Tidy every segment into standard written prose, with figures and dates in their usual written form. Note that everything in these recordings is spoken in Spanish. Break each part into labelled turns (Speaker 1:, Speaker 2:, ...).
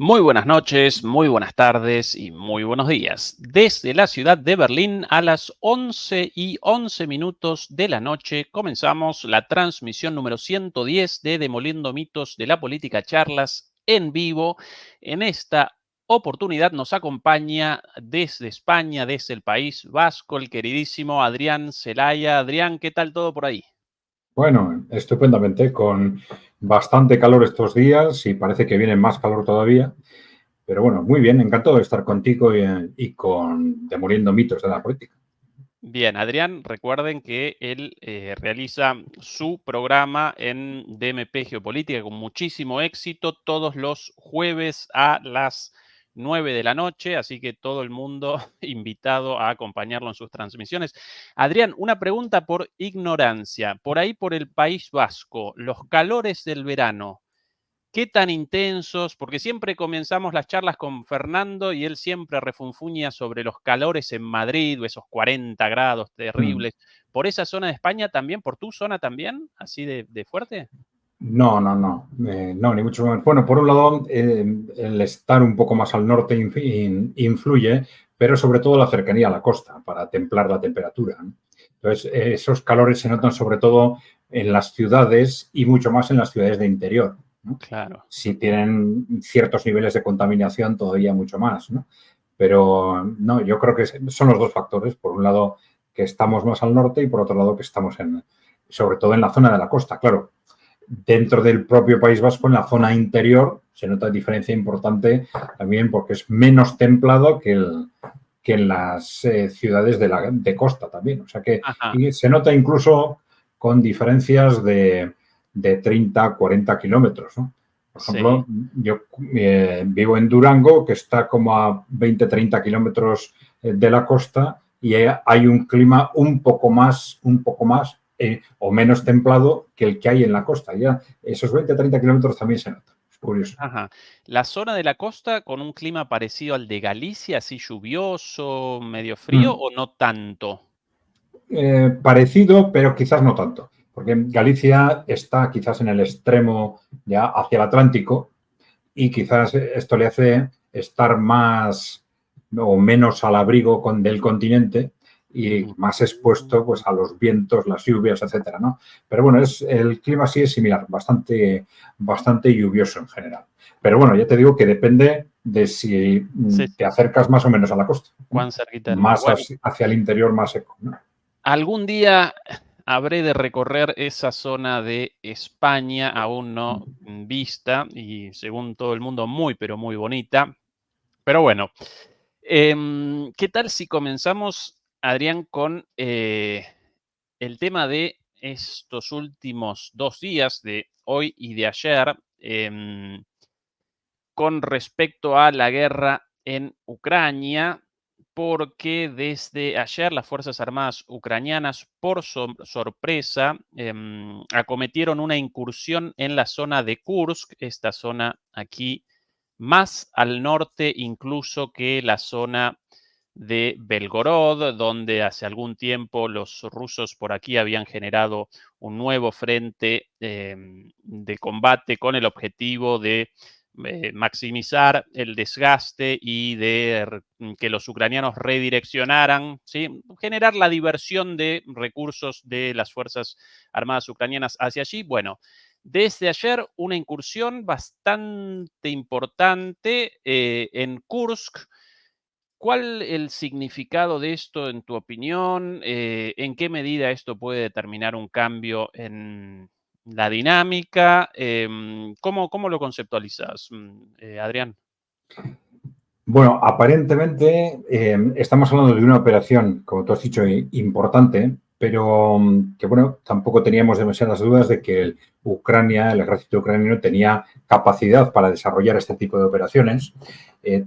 Speaker 1: Muy buenas noches, muy buenas tardes y muy buenos días. Desde la ciudad de Berlín a las 11:11 de la noche comenzamos la transmisión número 110 de Demoliendo Mitos de la Política Charlas en vivo. En esta oportunidad nos acompaña desde España, desde el País Vasco, el queridísimo Adrián Celaya. Adrián, ¿qué tal todo por ahí?
Speaker 2: Bueno, estupendamente, con bastante calor estos días y parece que viene más calor todavía. Pero bueno, muy bien, encantado de estar contigo y con Demoliendo Mitos de la Política.
Speaker 1: Bien, Adrián, recuerden que él realiza su programa en DMP Geopolítica con muchísimo éxito todos los jueves a las 9 de la noche, así que todo el mundo invitado a acompañarlo en sus transmisiones. Adrián, una pregunta por ignorancia. Por ahí, por el País Vasco, los calores del verano, ¿qué tan intensos? Porque siempre comenzamos las charlas con Fernando y él siempre refunfuña sobre los calores en Madrid o esos 40 grados
Speaker 2: Mm.
Speaker 1: terribles. ¿Por esa zona de España también? ¿Por tu zona también? ¿Así de fuerte?
Speaker 2: No, ni mucho menos. Bueno, por un lado, el estar un poco más al norte influye, pero sobre todo la cercanía a la costa para templar la temperatura, ¿no? Entonces, esos calores se notan sobre todo en las ciudades y mucho más en las ciudades de interior, ¿no?
Speaker 1: Claro.
Speaker 2: Si tienen ciertos niveles de contaminación, todavía mucho más, ¿no? Pero no, yo creo que son los dos factores. Por un lado, que estamos más al norte y por otro lado, que estamos sobre todo en la zona de la costa. Claro, dentro del propio País Vasco, en la zona interior, se nota diferencia importante también porque es menos templado que en las ciudades de costa también. O sea que
Speaker 1: Ajá,
Speaker 2: y se nota incluso con diferencias de 30, 40 kilómetros, ¿no? Por
Speaker 1: sí.
Speaker 2: ejemplo, yo vivo en Durango, que está como a 20, 30 kilómetros de la costa y hay un clima un poco más o menos templado que el que hay en la costa. Ya esos 20, 30 kilómetros también se nota. Es curioso.
Speaker 1: Ajá. La zona de la costa con un clima parecido al de Galicia, así lluvioso, medio frío
Speaker 2: Mm.
Speaker 1: o no tanto.
Speaker 2: Parecido, pero quizás no tanto, porque Galicia está quizás en el extremo ya hacia el Atlántico y quizás esto le hace estar más o menos al abrigo del continente y más expuesto pues a los vientos, las lluvias, etcétera, ¿no? Pero bueno, el clima sí es similar, bastante lluvioso en general. Pero bueno, ya te digo que depende de si
Speaker 1: Sí,
Speaker 2: te
Speaker 1: sí.
Speaker 2: acercas más o menos a la costa, ¿no?
Speaker 1: Cuán cerquita del mar.
Speaker 2: Más
Speaker 1: Bueno,
Speaker 2: hacia el interior, más seco, ¿no?
Speaker 1: algún día habré de recorrer esa zona de España, aún no vista y según todo el mundo muy, pero muy bonita. Pero bueno, ¿qué tal si comenzamos, Adrián, con el tema de estos últimos 2 días, de hoy y de ayer, con respecto a la guerra en Ucrania? Porque desde ayer las Fuerzas Armadas ucranianas, por sorpresa, acometieron una incursión en la zona de Kursk, esta zona aquí más al norte incluso que la zona de Belgorod, donde hace algún tiempo los rusos por aquí habían generado un nuevo frente de combate con el objetivo de maximizar el desgaste y de que los ucranianos redireccionaran, ¿sí? Generar la diversión de recursos de las Fuerzas Armadas ucranianas hacia allí. Bueno, desde ayer una incursión bastante importante en Kursk. ¿Cuál el significado de esto en tu opinión? ¿En qué medida esto puede determinar un cambio en la dinámica? ¿Cómo lo conceptualizas, Adrián?
Speaker 2: Bueno, aparentemente estamos hablando de una operación, como tú has dicho, importante, pero que bueno, tampoco teníamos demasiadas dudas de que el ejército ucraniano tenía capacidad para desarrollar este tipo de operaciones.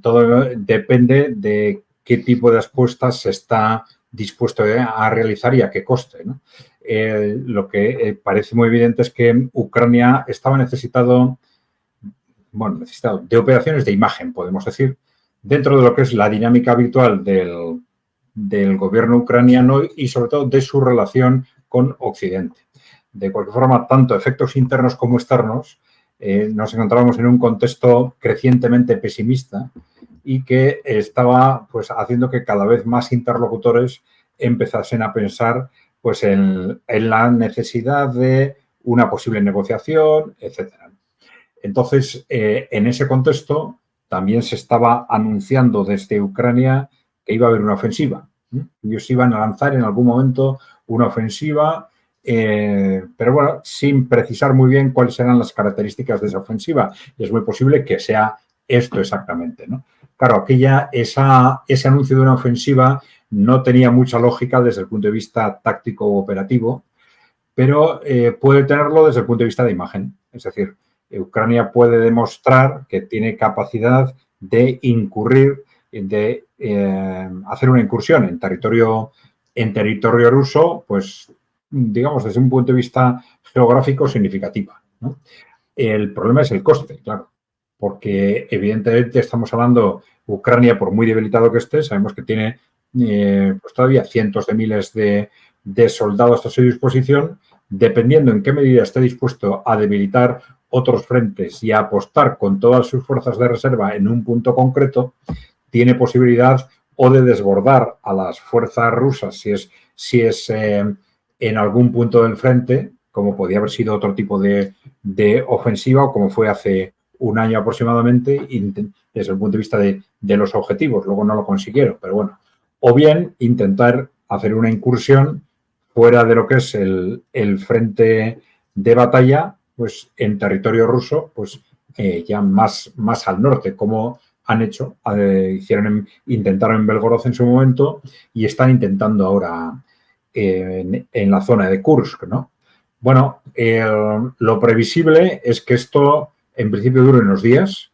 Speaker 2: Todo depende de qué tipo de respuestas se está dispuesto a realizar y a qué coste, ¿no? Lo que parece muy evidente es que Ucrania estaba necesitado de operaciones de imagen, podemos decir, dentro de lo que es la dinámica habitual del gobierno ucraniano y sobre todo de su relación con Occidente. De cualquier forma, tanto efectos internos como externos nos encontrábamos en un contexto crecientemente pesimista y que estaba pues haciendo que cada vez más interlocutores empezasen a pensar pues en la necesidad de una posible negociación, etcétera. Entonces, en ese contexto, también se estaba anunciando desde Ucrania que iba a haber una ofensiva. Ellos iban a lanzar en algún momento una ofensiva, pero bueno, sin precisar muy bien cuáles eran las características de esa ofensiva. Y es muy posible que sea esto exactamente, ¿no? Claro, ese anuncio de una ofensiva no tenía mucha lógica desde el punto de vista táctico o operativo, pero puede tenerlo desde el punto de vista de imagen. Es decir, Ucrania puede demostrar que tiene capacidad de incurrir, de hacer una incursión en territorio ruso, pues digamos desde un punto de vista geográfico significativa, ¿no? El problema es el coste, claro, porque evidentemente estamos hablando, Ucrania, por muy debilitado que esté, sabemos que tiene pues todavía cientos de miles de soldados a su disposición, dependiendo en qué medida esté dispuesto a debilitar otros frentes y a apostar con todas sus fuerzas de reserva en un punto concreto, tiene posibilidad o de desbordar a las fuerzas rusas si es en algún punto del frente, como podía haber sido otro tipo de ofensiva o como fue hace un año aproximadamente, desde el punto de vista de los objetivos. Luego no lo consiguieron, pero bueno. O bien intentar hacer una incursión fuera de lo que es el frente de batalla, pues en territorio ruso, pues ya más al norte, como han hecho, intentaron en Belgorod en su momento y están intentando ahora en la zona de Kursk, ¿no? Bueno, lo previsible es que esto en principio dure unos días.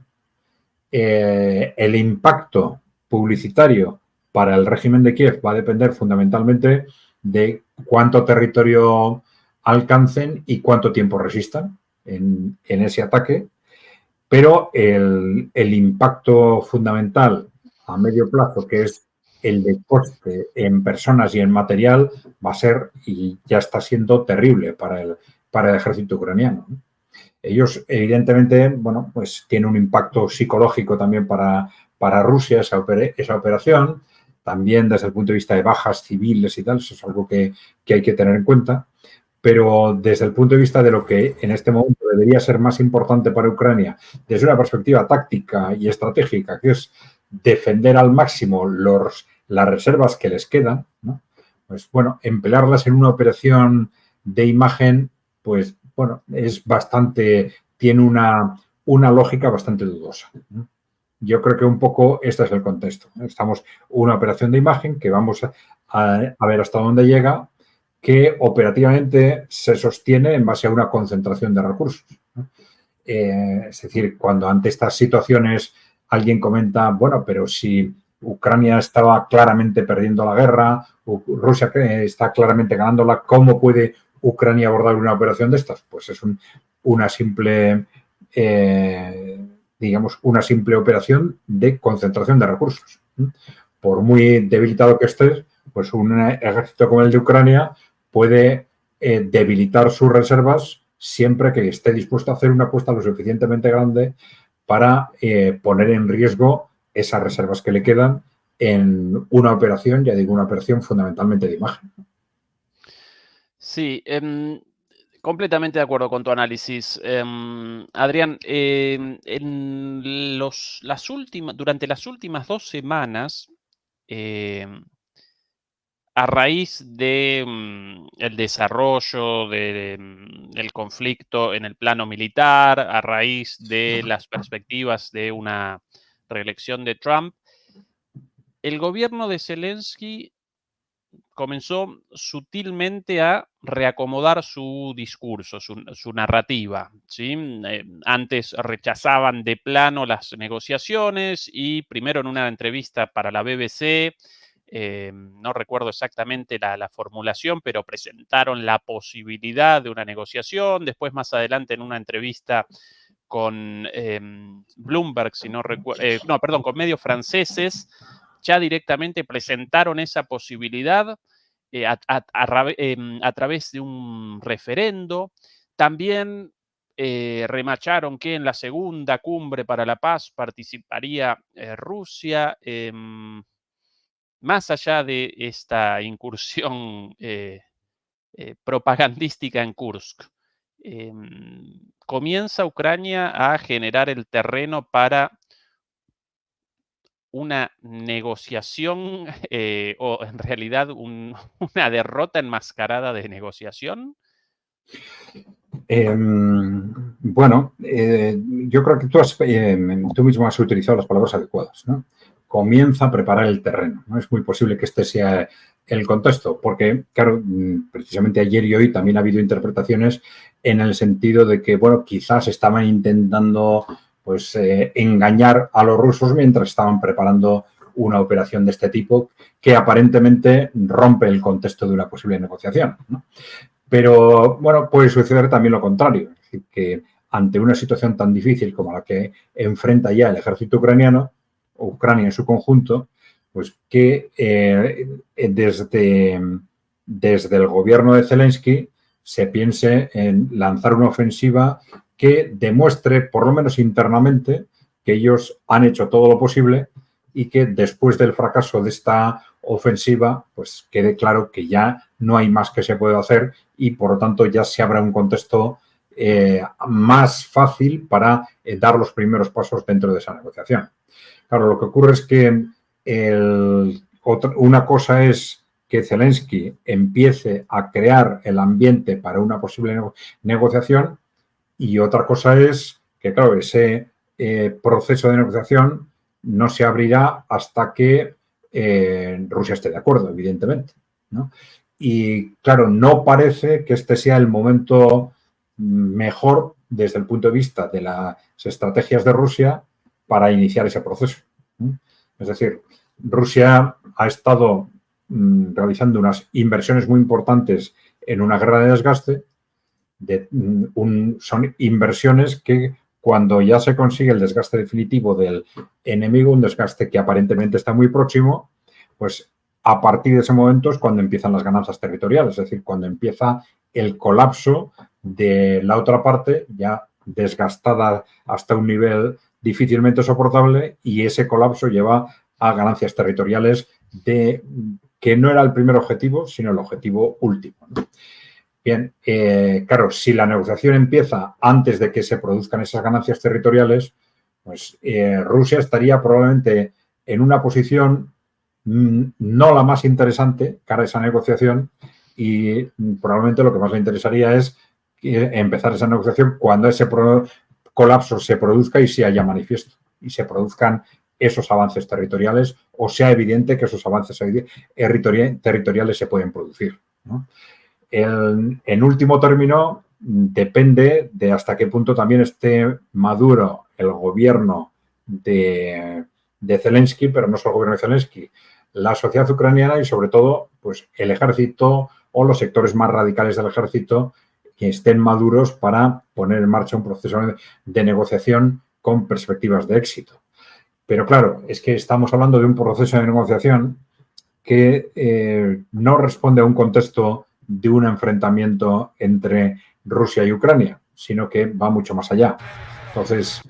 Speaker 2: El impacto publicitario para el régimen de Kiev va a depender fundamentalmente de cuánto territorio alcancen y cuánto tiempo resistan en ese ataque, pero el impacto fundamental a medio plazo, que es el de coste en personas y en material, va a ser y ya está siendo terrible para el ejército ucraniano. Ellos, evidentemente, bueno, pues tiene un impacto psicológico también para Rusia esa operación, también desde el punto de vista de bajas civiles y tal, eso es algo que hay que tener en cuenta. Pero desde el punto de vista de lo que en este momento debería ser más importante para Ucrania, desde una perspectiva táctica y estratégica, que es defender al máximo las reservas que les quedan, ¿no? Pues bueno, emplearlas en una operación de imagen, pues bueno, tiene una lógica bastante dudosa, ¿no? Yo creo que un poco este es el contexto. Estamos una operación de imagen que vamos a ver hasta dónde llega, que operativamente se sostiene en base a una concentración de recursos, ¿no? Es decir, cuando ante estas situaciones alguien comenta, bueno, pero si Ucrania estaba claramente perdiendo la guerra, Rusia está claramente ganándola, ¿cómo puede Ucrania abordar una operación de estas? Pues es una simple, digamos, una simple operación de concentración de recursos. Por muy debilitado que estés, pues un ejército como el de Ucrania puede debilitar sus reservas siempre que esté dispuesto a hacer una apuesta lo suficientemente grande para poner en riesgo esas reservas que le quedan en una operación, ya digo, una operación fundamentalmente de imagen.
Speaker 1: Sí, completamente de acuerdo con tu análisis. Adrián, durante las últimas 2 semanas, em, a raíz de el desarrollo del conflicto en el plano militar, a raíz de las perspectivas de una reelección de Trump, el gobierno de Zelensky comenzó sutilmente a reacomodar su discurso, su narrativa, ¿sí? Antes rechazaban de plano las negociaciones y primero en una entrevista para la BBC, no recuerdo exactamente la formulación, pero presentaron la posibilidad de una negociación. Después, más adelante, en una entrevista con Bloomberg, si no recuerdo, no, perdón, con medios franceses, ya directamente presentaron esa posibilidad a través de un referendo. También remacharon que en la segunda cumbre para la paz participaría Rusia. Más allá de esta incursión propagandística en Kursk, comienza Ucrania a generar el terreno para una negociación o en realidad una derrota enmascarada de negociación.
Speaker 2: Bueno, yo creo que tú mismo has utilizado las palabras adecuadas, ¿no? Comienza a preparar el terreno, ¿no? Es muy posible que este sea el contexto, porque, claro, precisamente ayer y hoy también ha habido interpretaciones en el sentido de que, bueno, quizás estaban intentando, pues, engañar a los rusos mientras estaban preparando una operación de este tipo que aparentemente rompe el contexto de una posible negociación, ¿no? Pero, bueno, puede suceder también lo contrario, es decir, que ante una situación tan difícil como la que enfrenta ya el ejército ucraniano, o Ucrania en su conjunto, pues que desde el gobierno de Zelensky se piense en lanzar una ofensiva que demuestre, por lo menos internamente, que ellos han hecho todo lo posible y que después del fracaso de esta ofensiva, pues quede claro que ya no hay más que se puede hacer y, por lo tanto, ya se abra un contexto más fácil para dar los primeros pasos dentro de esa negociación. Claro, lo que ocurre es que una cosa es que Zelensky empiece a crear el ambiente para una posible negociación y otra cosa es que, claro, ese proceso de negociación no se abrirá hasta que Rusia esté de acuerdo, evidentemente, ¿no? Y, claro, no parece que este sea el momento mejor desde el punto de vista de las estrategias de Rusia para iniciar ese proceso, ¿no? Es decir, Rusia ha estado realizando unas inversiones muy importantes en una guerra de desgaste. Son inversiones que, cuando ya se consigue el desgaste definitivo del enemigo, un desgaste que aparentemente está muy próximo, pues a partir de ese momento es cuando empiezan las ganancias territoriales, es decir, cuando empieza el colapso de la otra parte, ya desgastada hasta un nivel difícilmente soportable, y ese colapso lleva a ganancias territoriales que no era el primer objetivo, sino el objetivo último, ¿no? Bien, claro, si la negociación empieza antes de que se produzcan esas ganancias territoriales, pues Rusia estaría probablemente en una posición no la más interesante cara a esa negociación, y probablemente lo que más le interesaría es empezar esa negociación cuando ese colapso se produzca y se haya manifiesto y se produzcan esos avances territoriales, o sea evidente que esos avances territoriales se pueden producir, ¿no? En último término, depende de hasta qué punto también esté maduro el gobierno de Zelensky, pero no solo el gobierno de Zelensky, la sociedad ucraniana y, sobre todo, pues el ejército o los sectores más radicales del ejército, que estén maduros para poner en marcha un proceso de negociación con perspectivas de éxito. Pero, claro, es que estamos hablando de un proceso de negociación que no responde a un contexto de un enfrentamiento entre Rusia y Ucrania, sino que va mucho más allá. Entonces,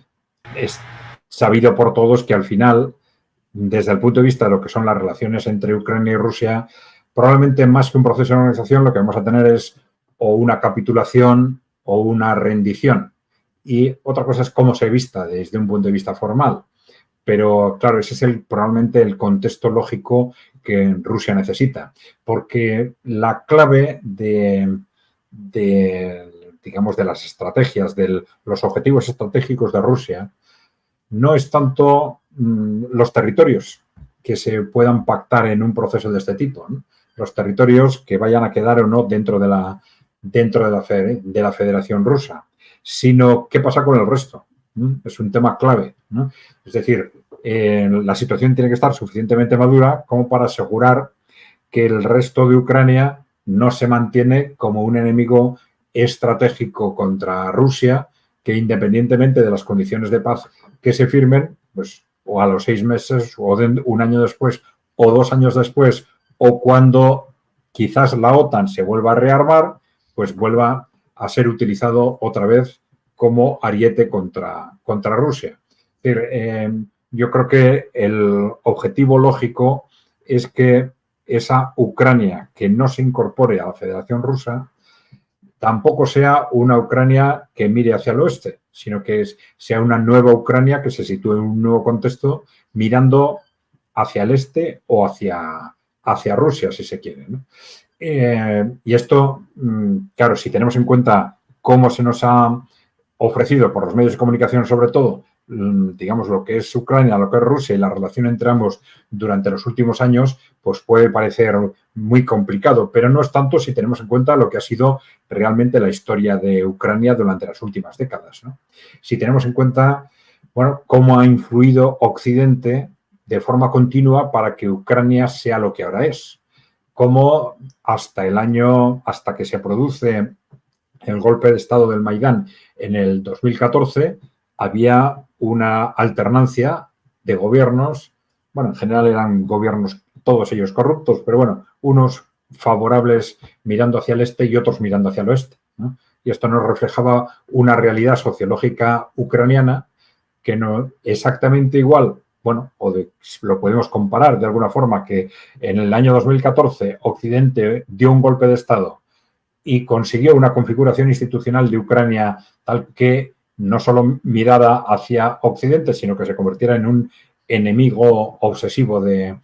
Speaker 2: es sabido por todos que al final, desde el punto de vista de lo que son las relaciones entre Ucrania y Rusia, probablemente más que un proceso de negociación, lo que vamos a tener es o una capitulación o una rendición. Y otra cosa es cómo se vista desde un punto de vista formal. Pero, claro, ese es probablemente el contexto lógico que Rusia necesita, porque la clave digamos, de las estrategias, de los objetivos estratégicos de Rusia, no es tanto los territorios que se puedan pactar en un proceso de este tipo, ¿no? Los territorios que vayan a quedar o no dentro de la Federación Rusa, sino qué pasa con el resto. Es un tema clave, ¿no? Es decir, la situación tiene que estar suficientemente madura como para asegurar que el resto de Ucrania no se mantiene como un enemigo estratégico contra Rusia, que, independientemente de las condiciones de paz que se firmen, pues o a los 6 meses o un año después o 2 años después, o cuando quizás la OTAN se vuelva a rearmar, pues vuelva a ser utilizado otra vez como ariete contra Rusia. Es decir, yo creo que el objetivo lógico es que esa Ucrania que no se incorpore a la Federación Rusa tampoco sea una Ucrania que mire hacia el oeste, sino que sea una nueva Ucrania que se sitúe en un nuevo contexto mirando hacia el este o hacia Rusia, si se quiere, ¿no? Y esto, claro, si tenemos en cuenta cómo se nos ha ofrecido por los medios de comunicación, sobre todo, digamos, lo que es Ucrania, lo que es Rusia y la relación entre ambos durante los últimos años, pues puede parecer muy complicado, pero no es tanto si tenemos en cuenta lo que ha sido realmente la historia de Ucrania durante las últimas décadas, ¿no? Si tenemos en cuenta, bueno, cómo ha influido Occidente de forma continua para que Ucrania sea lo que ahora es. Cómo hasta que se produce el golpe de Estado del Maidán en el 2014, había una alternancia de gobiernos, bueno, en general eran gobiernos todos ellos corruptos, pero bueno, unos favorables mirando hacia el este y otros mirando hacia el oeste, ¿no? Y esto nos reflejaba una realidad sociológica ucraniana que no exactamente igual, bueno, lo podemos comparar de alguna forma, que en el año 2014 Occidente dio un golpe de Estado y consiguió una configuración institucional de Ucrania tal que no solo mirara hacia Occidente, sino que se convirtiera en un enemigo obsesivo de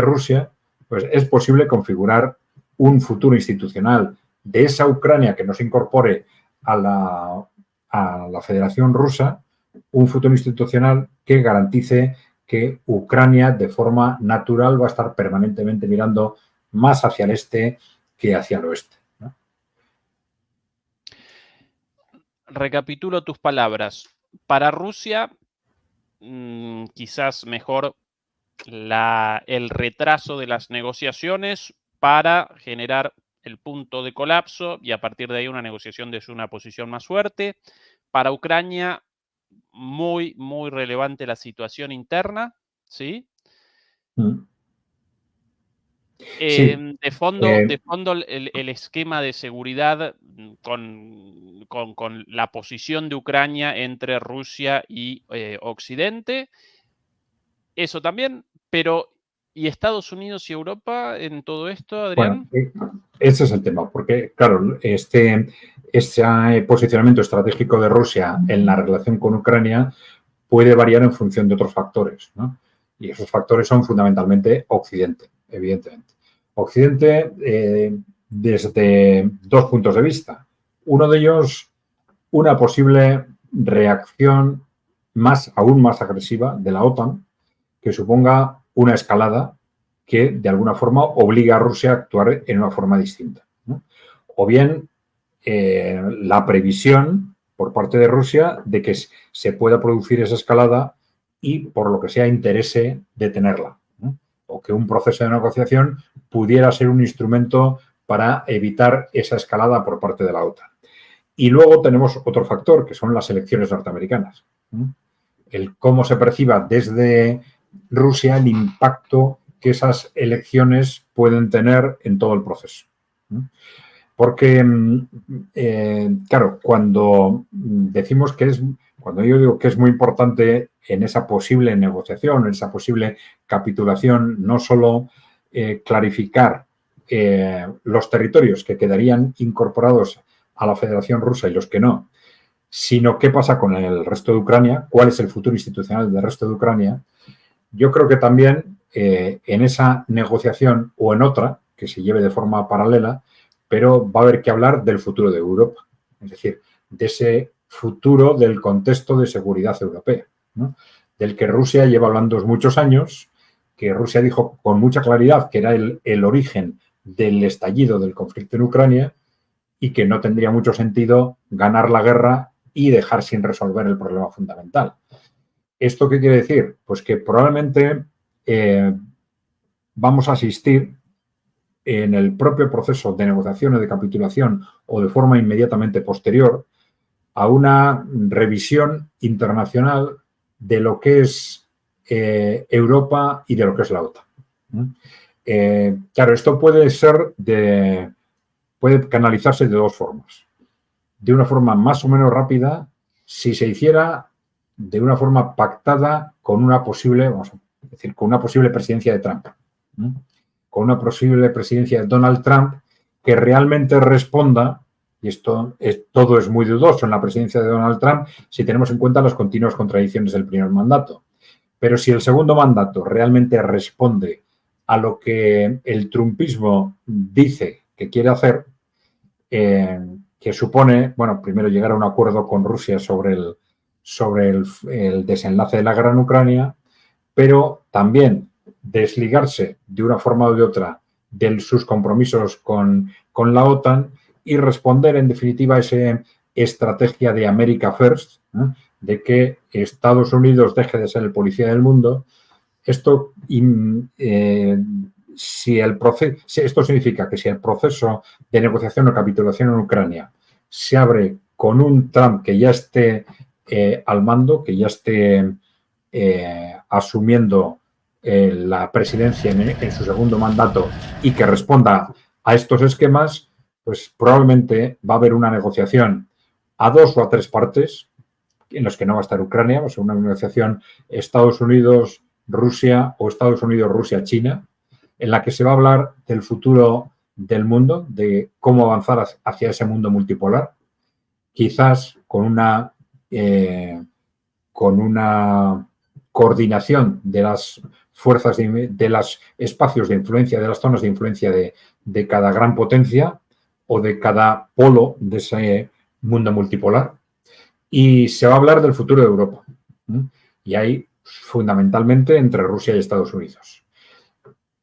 Speaker 2: Rusia, pues es posible configurar un futuro institucional de esa Ucrania que no se incorpore a la Federación Rusa, un futuro institucional que garantice que Ucrania de forma natural va a estar permanentemente mirando más hacia el este que hacia el oeste.
Speaker 1: Recapitulo tus palabras. Para Rusia, quizás mejor el retraso de las negociaciones para generar el punto de colapso y a partir de ahí una negociación desde una posición más fuerte. Para Ucrania, muy, muy relevante la situación interna, ¿sí?
Speaker 2: Sí.
Speaker 1: De fondo el esquema de seguridad con la posición de Ucrania entre Rusia y Occidente, eso también, pero ¿y Estados Unidos y Europa en todo esto,
Speaker 2: Bueno,
Speaker 1: Adrián?
Speaker 2: ese es el tema, porque, claro, este posicionamiento estratégico de Rusia en la relación con Ucrania puede variar en función de otros factores, ¿no? Y esos factores son fundamentalmente Occidente, evidentemente. Occidente desde dos puntos de vista. Uno de ellos, una posible reacción aún más agresiva de la OTAN, que suponga una escalada que de alguna forma obliga a Rusia a actuar en una forma distinta, ¿no? O bien la previsión por parte de Rusia de que se pueda producir esa escalada y por lo que sea interese detenerla, ¿no? O que un proceso de negociación pudiera ser un instrumento para evitar esa escalada por parte de la OTAN. Y luego tenemos otro factor, que son las elecciones norteamericanas, ¿no? El cómo se perciba desde Rusia el impacto que esas elecciones pueden tener en todo el proceso, ¿no? Porque, claro, cuando yo digo que es muy importante en esa posible negociación, en esa posible capitulación, no solo clarificar los territorios que quedarían incorporados a la Federación Rusa y los que no, sino qué pasa con el resto de Ucrania, cuál es el futuro institucional del resto de Ucrania. Yo creo que también en esa negociación o en otra, que se lleve de forma paralela, pero va a haber que hablar del futuro de Europa, es decir, de ese futuro del contexto de seguridad europea, ¿no? Del que Rusia lleva hablando muchos años, que Rusia dijo con mucha claridad que era el origen del estallido del conflicto en Ucrania y que no tendría mucho sentido ganar la guerra y dejar sin resolver el problema fundamental. ¿Esto qué quiere decir? Pues que probablemente vamos a asistir en el propio proceso de negociación o de capitulación o de forma inmediatamente posterior a una revisión internacional de lo que es Europa y de lo que es la OTAN. Claro, esto puede canalizarse de dos formas. De una forma más o menos rápida si se hiciera de una forma pactada con una posible, vamos a decir, con una posible presidencia de Trump, ¿no? Con una posible presidencia de Donald Trump que realmente responda, y todo es muy dudoso en la presidencia de Donald Trump si tenemos en cuenta las continuas contradicciones del primer mandato. Pero si el segundo mandato realmente responde a lo que el trumpismo dice que quiere hacer, que supone, bueno, primero llegar a un acuerdo con Rusia sobre el desenlace de la guerra en Ucrania, pero también desligarse de una forma u de otra de sus compromisos con la OTAN y responder en definitiva a esa estrategia de America First, ¿eh? De que Estados Unidos deje de ser el policía del mundo. Esto, esto significa que si el proceso de negociación o capitulación en Ucrania se abre con un Trump que ya esté al mando, que ya esté asumiendo la presidencia en su segundo mandato y que responda a estos esquemas, pues probablemente va a haber una negociación a 2 o a 3 partes en los que no va a estar Ucrania, va a ser una negociación Estados Unidos-Rusia o Estados Unidos-Rusia-China, en la que se va a hablar del futuro del mundo, de cómo avanzar hacia ese mundo multipolar, quizás con una coordinación de las fuerzas, de los espacios de influencia, de las zonas de influencia de cada gran potencia o de cada polo de ese mundo multipolar. Y se va a hablar del futuro de Europa. Y ahí, fundamentalmente, entre Rusia y Estados Unidos.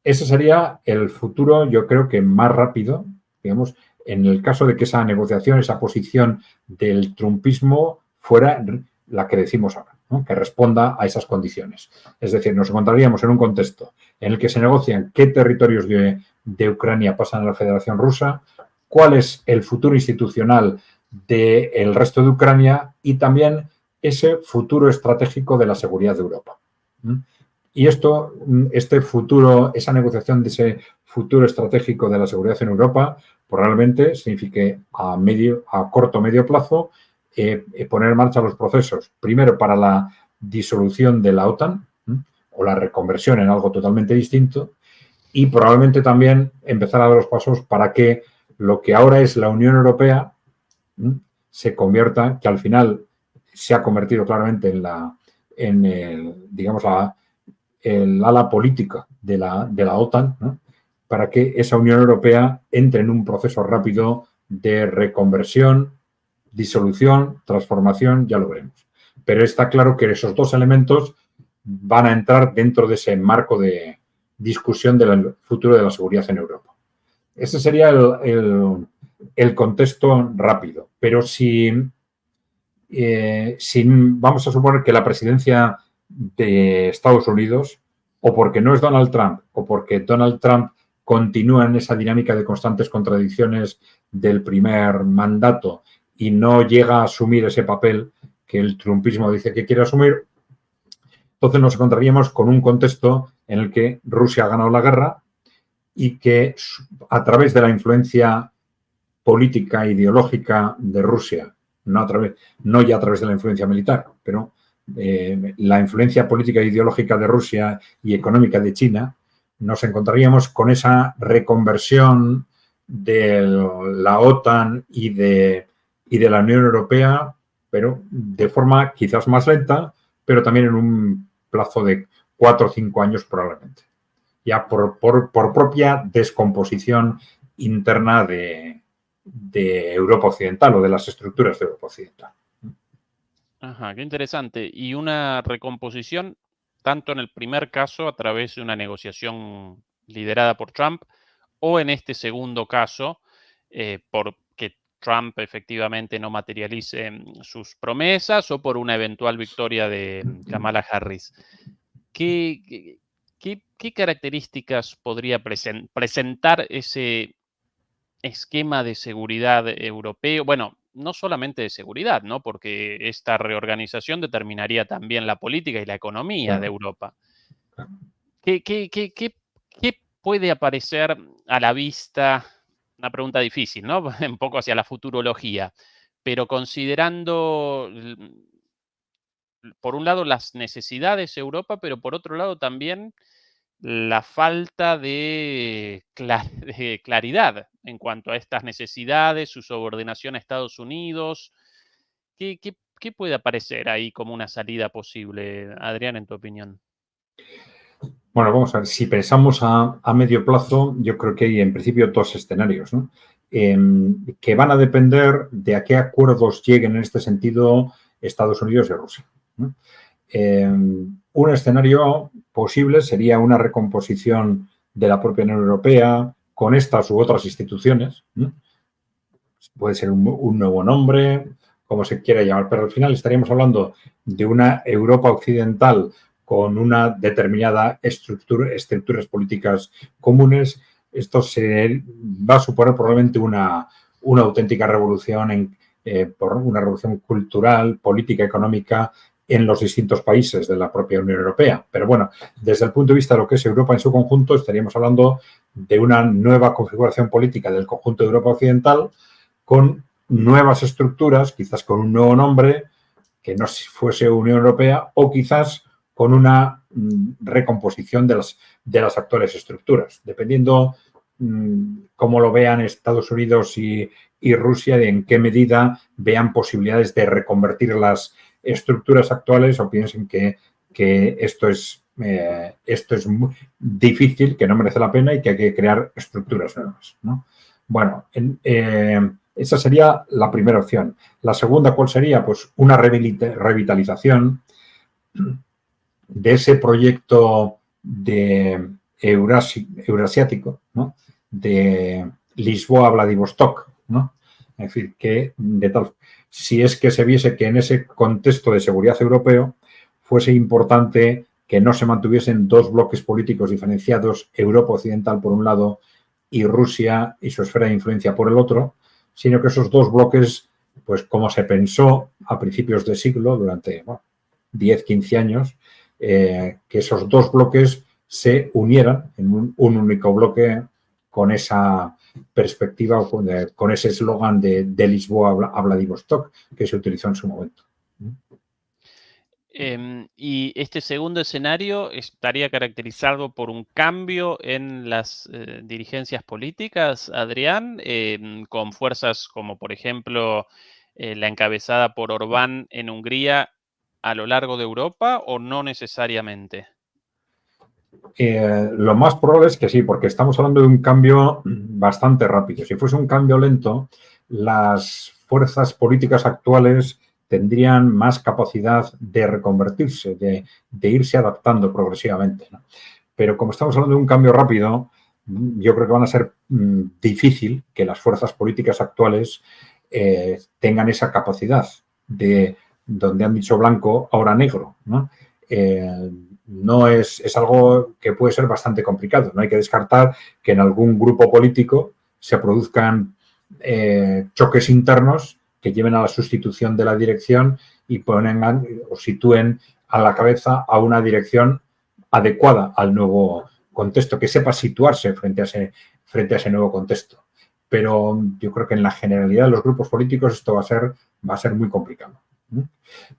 Speaker 2: Ese sería el futuro, yo creo que más rápido, digamos, en el caso de que esa negociación, esa posición del trumpismo fuera la que decimos ahora, ¿no? Que responda a esas condiciones. Es decir, nos encontraríamos en un contexto en el que se negocian qué territorios de Ucrania pasan a la Federación Rusa, cuál es el futuro institucional del resto de Ucrania y también ese futuro estratégico de la seguridad de Europa. Y este futuro, esa negociación de ese futuro estratégico de la seguridad en Europa, probablemente signifique a corto o medio plazo poner en marcha los procesos, primero para la disolución de la OTAN o la reconversión en algo totalmente distinto, y probablemente también empezar a dar los pasos para que lo que ahora es la Unión Europea se convierta, que al final se ha convertido claramente en el ala política de la OTAN, ¿no? Para que esa Unión Europea entre en un proceso rápido de reconversión, disolución, transformación, ya lo veremos. Pero está claro que esos dos elementos van a entrar dentro de ese marco de discusión del futuro de la seguridad en Europa. Ese sería el contexto rápido. Pero si vamos a suponer que la presidencia de Estados Unidos, o porque no es Donald Trump, o porque Donald Trump continúa en esa dinámica de constantes contradicciones del primer mandato y no llega a asumir ese papel que el trumpismo dice que quiere asumir, entonces nos encontraríamos con un contexto en el que Rusia ha ganado la guerra y que a través de la influencia política e ideológica de Rusia, no ya a través de la influencia militar, pero la influencia política e ideológica de Rusia y económica de China, nos encontraríamos con esa reconversión de la OTAN y de la Unión Europea, pero de forma quizás más lenta, pero también en un plazo de 4 o 5 años probablemente, ya por propia descomposición interna de Europa Occidental o de las estructuras de Europa Occidental.
Speaker 1: Ajá, qué interesante. Y una recomposición, tanto en el primer caso a través de una negociación liderada por Trump, o en este segundo caso, porque Trump efectivamente no materialice sus promesas o por una eventual victoria de Kamala Harris. ¿Qué características podría presentar ese esquema de seguridad europeo? Bueno, no solamente de seguridad, ¿no? Porque esta reorganización determinaría también la política y la economía de
Speaker 2: Claro,
Speaker 1: Europa.
Speaker 2: claro.
Speaker 1: ¿Qué puede aparecer a la vista? Una pregunta difícil, ¿no? Un poco hacia la futurología. pero considerando, por un lado, las necesidades de Europa, pero por otro lado también la falta de, de claridad en cuanto a estas necesidades, su subordinación a Estados Unidos. ¿Qué puede aparecer ahí como una salida posible, Adrián, en tu opinión?
Speaker 2: Bueno, vamos a ver, si pensamos a medio plazo, yo creo que hay en principio dos escenarios, ¿no? Que van a depender de a qué acuerdos lleguen en este sentido Estados Unidos y Rusia, ¿no? Un escenario posible sería una recomposición de la propia Unión Europea con estas u otras instituciones, ¿no? Puede ser un nuevo nombre, como se quiera llamar, pero al final estaríamos hablando de una Europa occidental con una determinada estructuras políticas comunes. Esto va a suponer probablemente una auténtica revolución, por una revolución cultural, política, económica en los distintos países de la propia Unión Europea. Pero bueno, desde el punto de vista de lo que es Europa en su conjunto, estaríamos hablando de una nueva configuración política del conjunto de Europa occidental, con nuevas estructuras, quizás con un nuevo nombre, que no fuese Unión Europea, o quizás con una recomposición de las actuales estructuras, dependiendo cómo lo vean Estados Unidos y Rusia, de en qué medida vean posibilidades de reconvertir las estructuras actuales o piensen que esto es muy difícil, que no merece la pena y que hay que crear estructuras nuevas, ¿no? Bueno, esa sería la primera opción. La segunda, ¿cuál sería? Pues una revitalización de ese proyecto de eurasiático, ¿no? De Lisboa a Vladivostok, ¿no? Es decir, que si es que se viese que en ese contexto de seguridad europeo fuese importante que no se mantuviesen dos bloques políticos diferenciados, Europa occidental por un lado y Rusia y su esfera de influencia por el otro, sino que esos dos bloques, pues como se pensó a principios de siglo, durante 10, 15 años, que esos dos bloques se unieran en un único bloque con esa perspectiva o con ese eslogan de Lisboa a Vladivostok que se utilizó en su momento.
Speaker 1: Y este segundo escenario estaría caracterizado por un cambio en las dirigencias políticas, Adrián, con fuerzas como, por ejemplo, la encabezada por Orbán en Hungría a lo largo de Europa, o no necesariamente.
Speaker 2: Lo más probable es que sí, porque estamos hablando de un cambio bastante rápido. Si fuese un cambio lento, las fuerzas políticas actuales tendrían más capacidad de reconvertirse, de irse adaptando progresivamente, ¿no? Pero como estamos hablando de un cambio rápido, yo creo que van a ser difícil que las fuerzas políticas actuales tengan esa capacidad de donde han dicho blanco, ahora negro, ¿no? No es algo que puede ser bastante complicado. No hay que descartar que en algún grupo político se produzcan choques internos que lleven a la sustitución de la dirección y o sitúen a la cabeza a una dirección adecuada al nuevo contexto, que sepa situarse frente a ese nuevo contexto. Pero yo creo que en la generalidad de los grupos políticos esto va a ser muy complicado.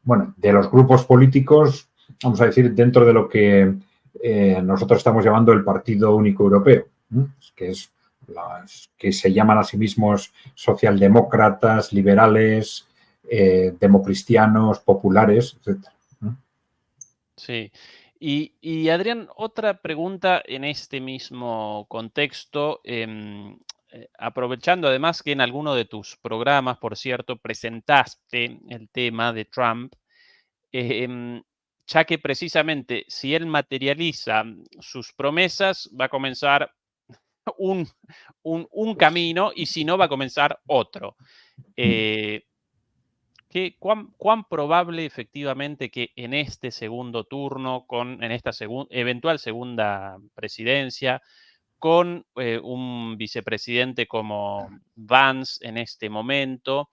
Speaker 2: Bueno, de los grupos políticos, vamos a decir, dentro de lo que nosotros estamos llamando el Partido Único Europeo, que se llaman a sí mismos socialdemócratas, liberales, democristianos, populares, etc.
Speaker 1: Sí. Y Adrián, otra pregunta en este mismo contexto, aprovechando además que en alguno de tus programas, por cierto, presentaste el tema de Trump, em, ya que precisamente si él materializa sus promesas, va a comenzar un, un camino y si no, va a comenzar otro. Eh, ¿Cuán probable efectivamente que en este segundo turno, en esta eventual segunda presidencia, con un vicepresidente como Vance en este momento,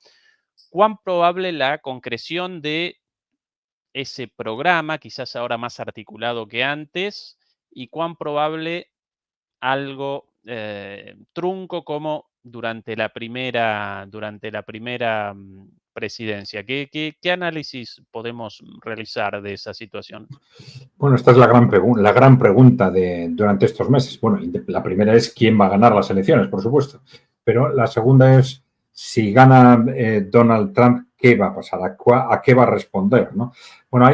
Speaker 1: cuán probable la concreción de ese programa, quizás ahora más articulado que antes, y cuán probable algo trunco como durante la primera presidencia. ¿Qué análisis podemos realizar de esa situación?
Speaker 2: Bueno, esta es la gran pregunta durante estos meses. Bueno, la primera es quién va a ganar las elecciones, por supuesto. Pero la segunda es si gana Donald Trump, ¿qué va a pasar? ¿A qué va a responder? ¿No? Bueno,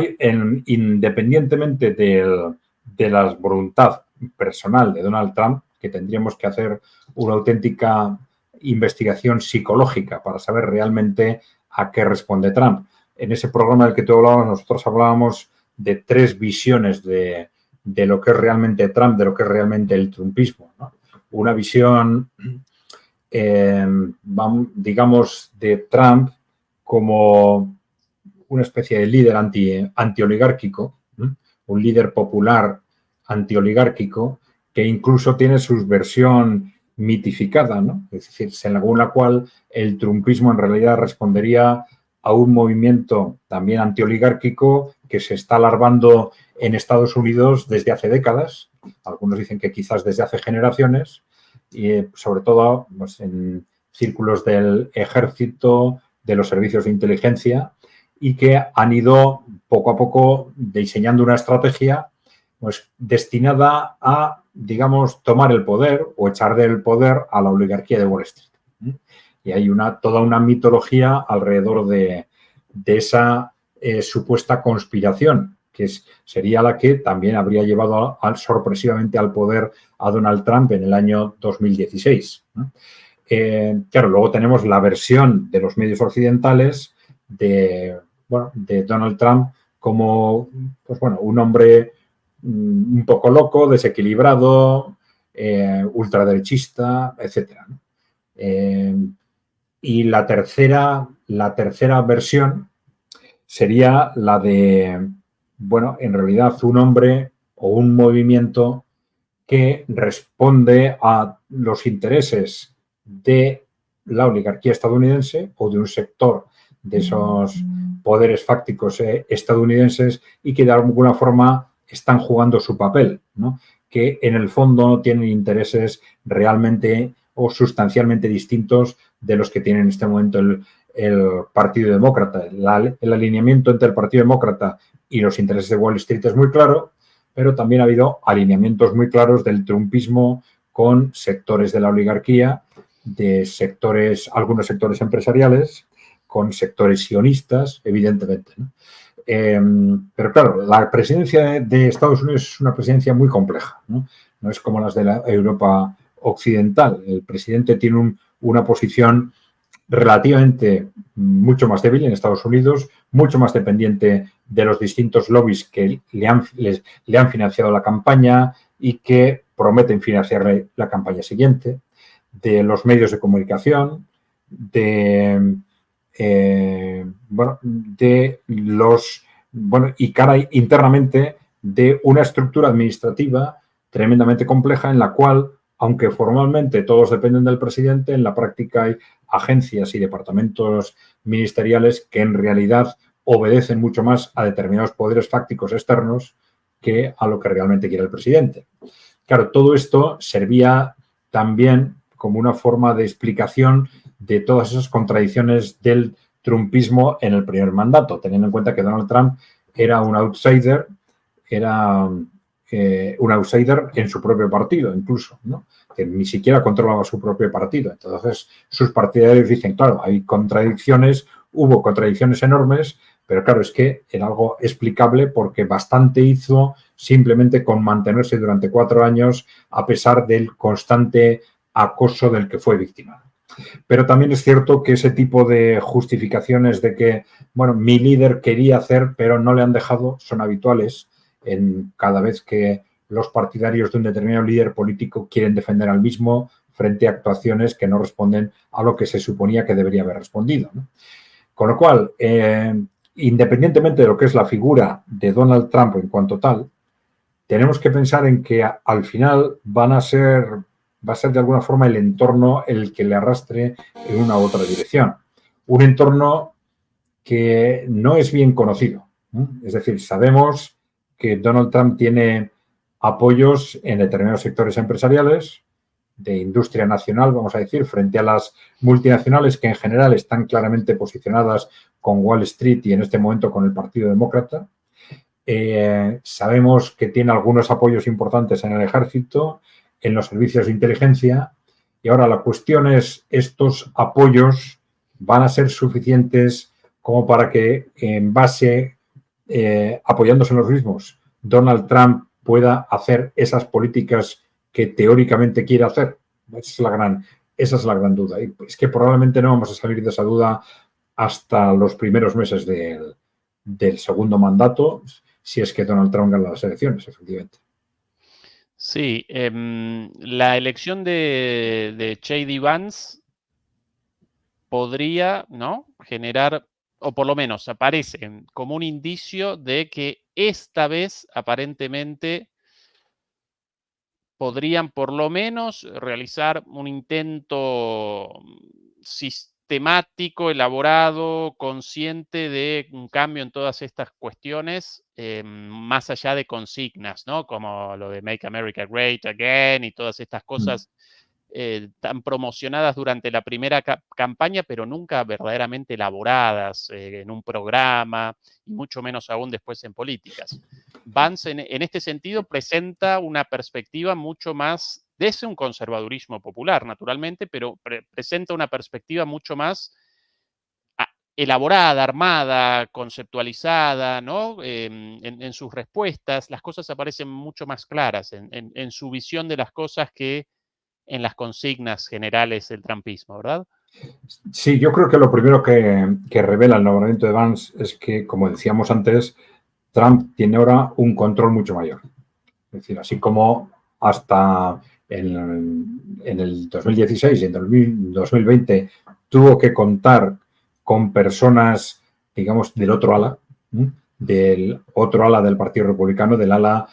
Speaker 2: independientemente de la voluntad personal de Donald Trump, que tendríamos que hacer una auténtica investigación psicológica para saber realmente a qué responde Trump. En ese programa del que tú hablabas, nosotros hablábamos de tres visiones de lo que es realmente Trump, de lo que es realmente el trumpismo, ¿no? Una visión, digamos, de Trump como una especie de líder antioligárquico, ¿no? Un líder popular antioligárquico que incluso tiene su versión mitificada, ¿no? Es decir, según la cual el trumpismo en realidad respondería a un movimiento también antioligárquico que se está alargando en Estados Unidos desde hace décadas. Algunos dicen que quizás desde hace generaciones, y sobre todo pues, en círculos del ejército, de los servicios de inteligencia, y que han ido poco a poco diseñando una estrategia pues, destinada a, digamos, tomar el poder o echar del poder a la oligarquía de Wall Street. Y hay toda una mitología alrededor de esa supuesta conspiración, que sería la que también habría llevado sorpresivamente al poder a Donald Trump en el año 2016. Claro, luego tenemos la versión de los medios occidentales de Donald Trump como pues bueno, un hombre un poco loco, desequilibrado, ultraderechista, etc. Y la tercera versión sería la de, bueno, en realidad un hombre o un movimiento que responde a los intereses de la oligarquía estadounidense o de un sector de esos poderes fácticos estadounidenses y que de alguna forma están jugando su papel, ¿no? Que en el fondo no tienen intereses realmente o sustancialmente distintos de los que tiene en este momento el Partido Demócrata. El alineamiento entre el Partido Demócrata y los intereses de Wall Street es muy claro, pero también ha habido alineamientos muy claros del trumpismo con sectores de la oligarquía, de algunos sectores empresariales, con sectores sionistas, evidentemente, ¿no? Pero claro, la presidencia de Estados Unidos es una presidencia muy compleja, ¿no? No es como las de la Europa occidental. El presidente tiene una posición relativamente mucho más débil en Estados Unidos, mucho más dependiente de los distintos lobbies que le han financiado la campaña y que prometen financiarle la campaña siguiente, de los medios de comunicación, y cara internamente de una estructura administrativa tremendamente compleja en la cual, aunque formalmente todos dependen del presidente, en la práctica hay agencias y departamentos ministeriales que en realidad obedecen mucho más a determinados poderes fácticos externos que a lo que realmente quiere el presidente. Claro, todo esto servía también como una forma de explicación de todas esas contradicciones del trumpismo en el primer mandato, teniendo en cuenta que Donald Trump era un outsider en su propio partido, incluso, ¿no? Que ni siquiera controlaba su propio partido. Entonces, sus partidarios dicen, claro, hubo contradicciones enormes, pero claro, es que era algo explicable porque bastante hizo simplemente con mantenerse durante 4 años a pesar del constante acoso del que fue víctima. Pero también es cierto que ese tipo de justificaciones de que, bueno, mi líder quería hacer, pero no le han dejado, son habituales en cada vez que los partidarios de un determinado líder político quieren defender al mismo frente a actuaciones que no responden a lo que se suponía que debería haber respondido, ¿no? Con lo cual, independientemente de lo que es la figura de Donald Trump en cuanto tal, tenemos que pensar en que al final va a ser de alguna forma el entorno el que le arrastre en una u otra dirección. Un entorno que no es bien conocido, ¿no? Es decir, sabemos que Donald Trump tiene apoyos en determinados sectores empresariales, de industria nacional, vamos a decir, frente a las multinacionales que en general están claramente posicionadas con Wall Street y en este momento con el Partido Demócrata. Sabemos que tiene algunos apoyos importantes en el ejército, en los servicios de inteligencia, y ahora la cuestión es, ¿estos apoyos van a ser suficientes como para que en base, apoyándose en los mismos, Donald Trump pueda hacer esas políticas que teóricamente quiere hacer? Esa es la gran duda. Y es que probablemente no vamos a salir de esa duda hasta los primeros meses del segundo mandato, si es que Donald Trump gana las elecciones, efectivamente.
Speaker 1: Sí, la elección de J.D. Vance podría, ¿no?, generar, o por lo menos aparece como un indicio de que esta vez aparentemente podrían por lo menos realizar un intento sistemático, elaborado, consciente de un cambio en todas estas cuestiones, más allá de consignas, ¿no? Como lo de Make America Great Again y todas estas cosas tan promocionadas durante la primera campaña, pero nunca verdaderamente elaboradas en un programa, y mucho menos aún después en políticas. Vance, en este sentido, presenta una perspectiva mucho más, desde un conservadurismo popular, naturalmente, pero presenta una perspectiva mucho más elaborada, armada, conceptualizada, ¿no? En sus respuestas, las cosas aparecen mucho más claras en su visión de las cosas que en las consignas generales del trumpismo, ¿verdad?
Speaker 2: Sí, yo creo que lo primero que revela el nombramiento de Vance es que, como decíamos antes, Trump tiene ahora un control mucho mayor. Es decir, así como hasta en el 2016 y en el 2020 tuvo que contar con personas, digamos, del otro ala del Partido Republicano, del ala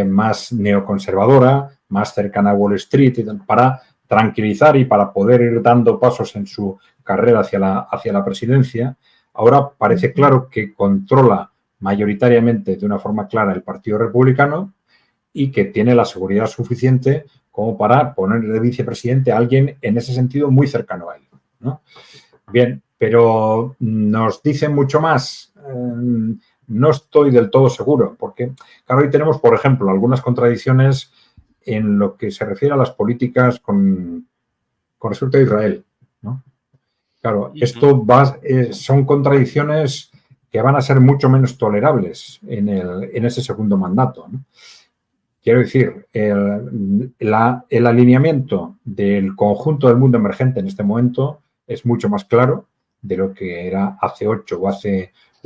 Speaker 2: más neoconservadora, más cercana a Wall Street, para tranquilizar y para poder ir dando pasos en su carrera hacia la presidencia. Ahora parece claro que controla mayoritariamente de una forma clara el Partido Republicano y que tiene la seguridad suficiente como para poner de vicepresidente a alguien en ese sentido muy cercano a él, ¿no? Bien, pero nos dicen mucho más. No estoy del todo seguro, porque claro, hoy tenemos, por ejemplo, algunas contradicciones en lo que se refiere a las políticas con respecto a Israel, ¿no? Claro, esto son contradicciones que van a ser mucho menos tolerables en ese segundo mandato, ¿no? Quiero decir, el alineamiento del conjunto del mundo emergente en este momento es mucho más claro de lo que era hace 8 o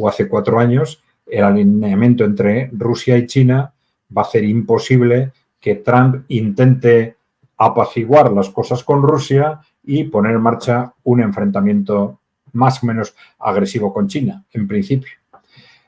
Speaker 2: hace 4 años. El alineamiento entre Rusia y China va a hacer imposible que Trump intente apaciguar las cosas con Rusia y poner en marcha un enfrentamiento más o menos agresivo con China, en principio.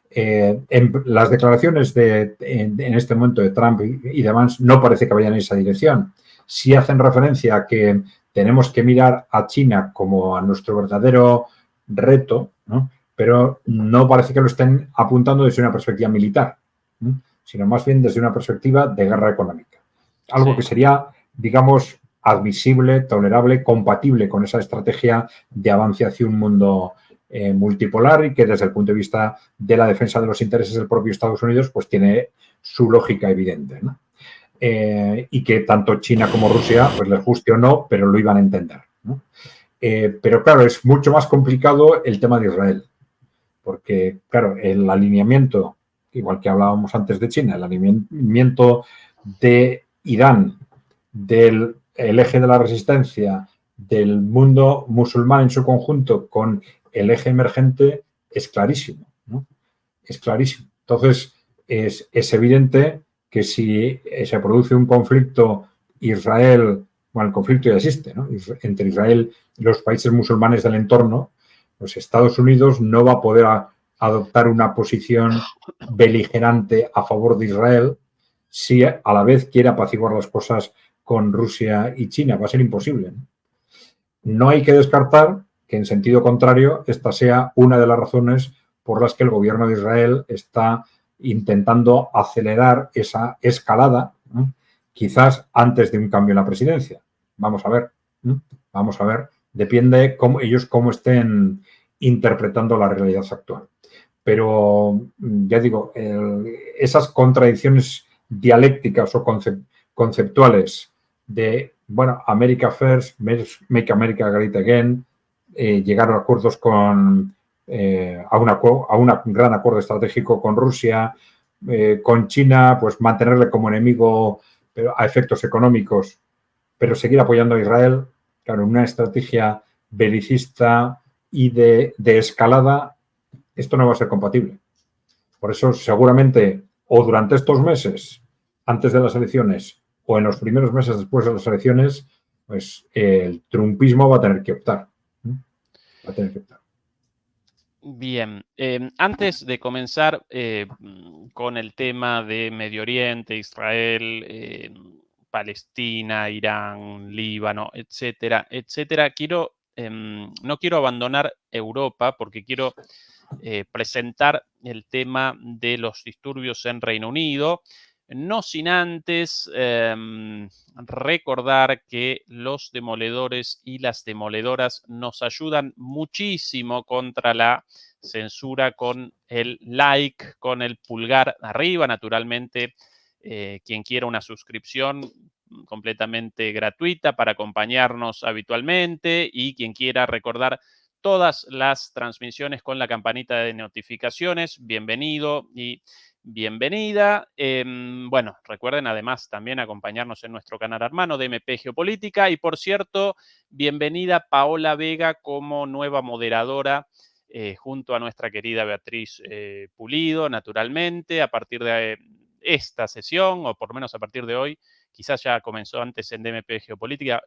Speaker 2: En las declaraciones en este momento de Trump y de Vance no parece que vayan en esa dirección. Sí hacen referencia a que tenemos que mirar a China como a nuestro verdadero reto, ¿no? Pero no parece que lo estén apuntando desde una perspectiva militar, ¿no?, sino más bien desde una perspectiva de guerra económica. Algo que sería, digamos, admisible, tolerable, compatible con esa estrategia de avance hacia un mundo multipolar y que desde el punto de vista de la defensa de los intereses del propio Estados Unidos pues tiene su lógica evidente, ¿no? Y que tanto China como Rusia pues les guste o no, pero lo iban a entender, ¿no? Pero claro, es mucho más complicado el tema de Israel, porque claro, el alineamiento, igual que hablábamos antes de China, el alineamiento de Irán, del eje de la resistencia, del mundo musulmán en su conjunto con el eje emergente es clarísimo, ¿no? Es clarísimo. Entonces, es evidente que si se produce un conflicto Israel, bueno, el conflicto ya existe, ¿no?, entre Israel y los países musulmanes del entorno, pues Estados Unidos no va a poder adoptar una posición beligerante a favor de Israel si a la vez quiere apaciguar las cosas con Rusia y China. Va a ser imposible, ¿no? No hay que descartar que, en sentido contrario, esta sea una de las razones por las que el gobierno de Israel está intentando acelerar esa escalada, ¿no?, quizás antes de un cambio en la presidencia. vamos a ver. Vamos a ver. Depende cómo estén interpretando la realidad actual. Pero, ya digo, esas contradicciones dialécticas o conceptuales de, bueno, America First, Make America Great Again, llegar a acuerdos a un gran acuerdo estratégico con Rusia, con China, pues mantenerle como enemigo a efectos económicos, pero seguir apoyando a Israel, claro, en una estrategia belicista y de escalada, esto no va a ser compatible. Por eso, seguramente, o durante estos meses, antes de las elecciones, o en los primeros meses después de las elecciones, pues el trumpismo va a tener que optar. Va a tener que optar.
Speaker 1: Bien, antes de comenzar con el tema de Medio Oriente, Israel, Palestina, Irán, Líbano, etcétera, etcétera, no quiero abandonar Europa porque quiero presentar el tema de los disturbios en Reino Unido, no sin antes recordar que los demoledores y las demoledoras nos ayudan muchísimo contra la censura con el like, con el pulgar arriba, naturalmente. Quien quiera una suscripción completamente gratuita para acompañarnos habitualmente y quien quiera recordar todas las transmisiones con la campanita de notificaciones, bienvenido y bienvenida. Bueno, recuerden además también acompañarnos en nuestro canal hermano de MP Geopolítica y por cierto, bienvenida Paola Vega como nueva moderadora junto a nuestra querida Beatriz Pulido, naturalmente, a partir de esta sesión o por lo menos a partir de hoy. Quizás ya comenzó antes en DMP Geopolítica,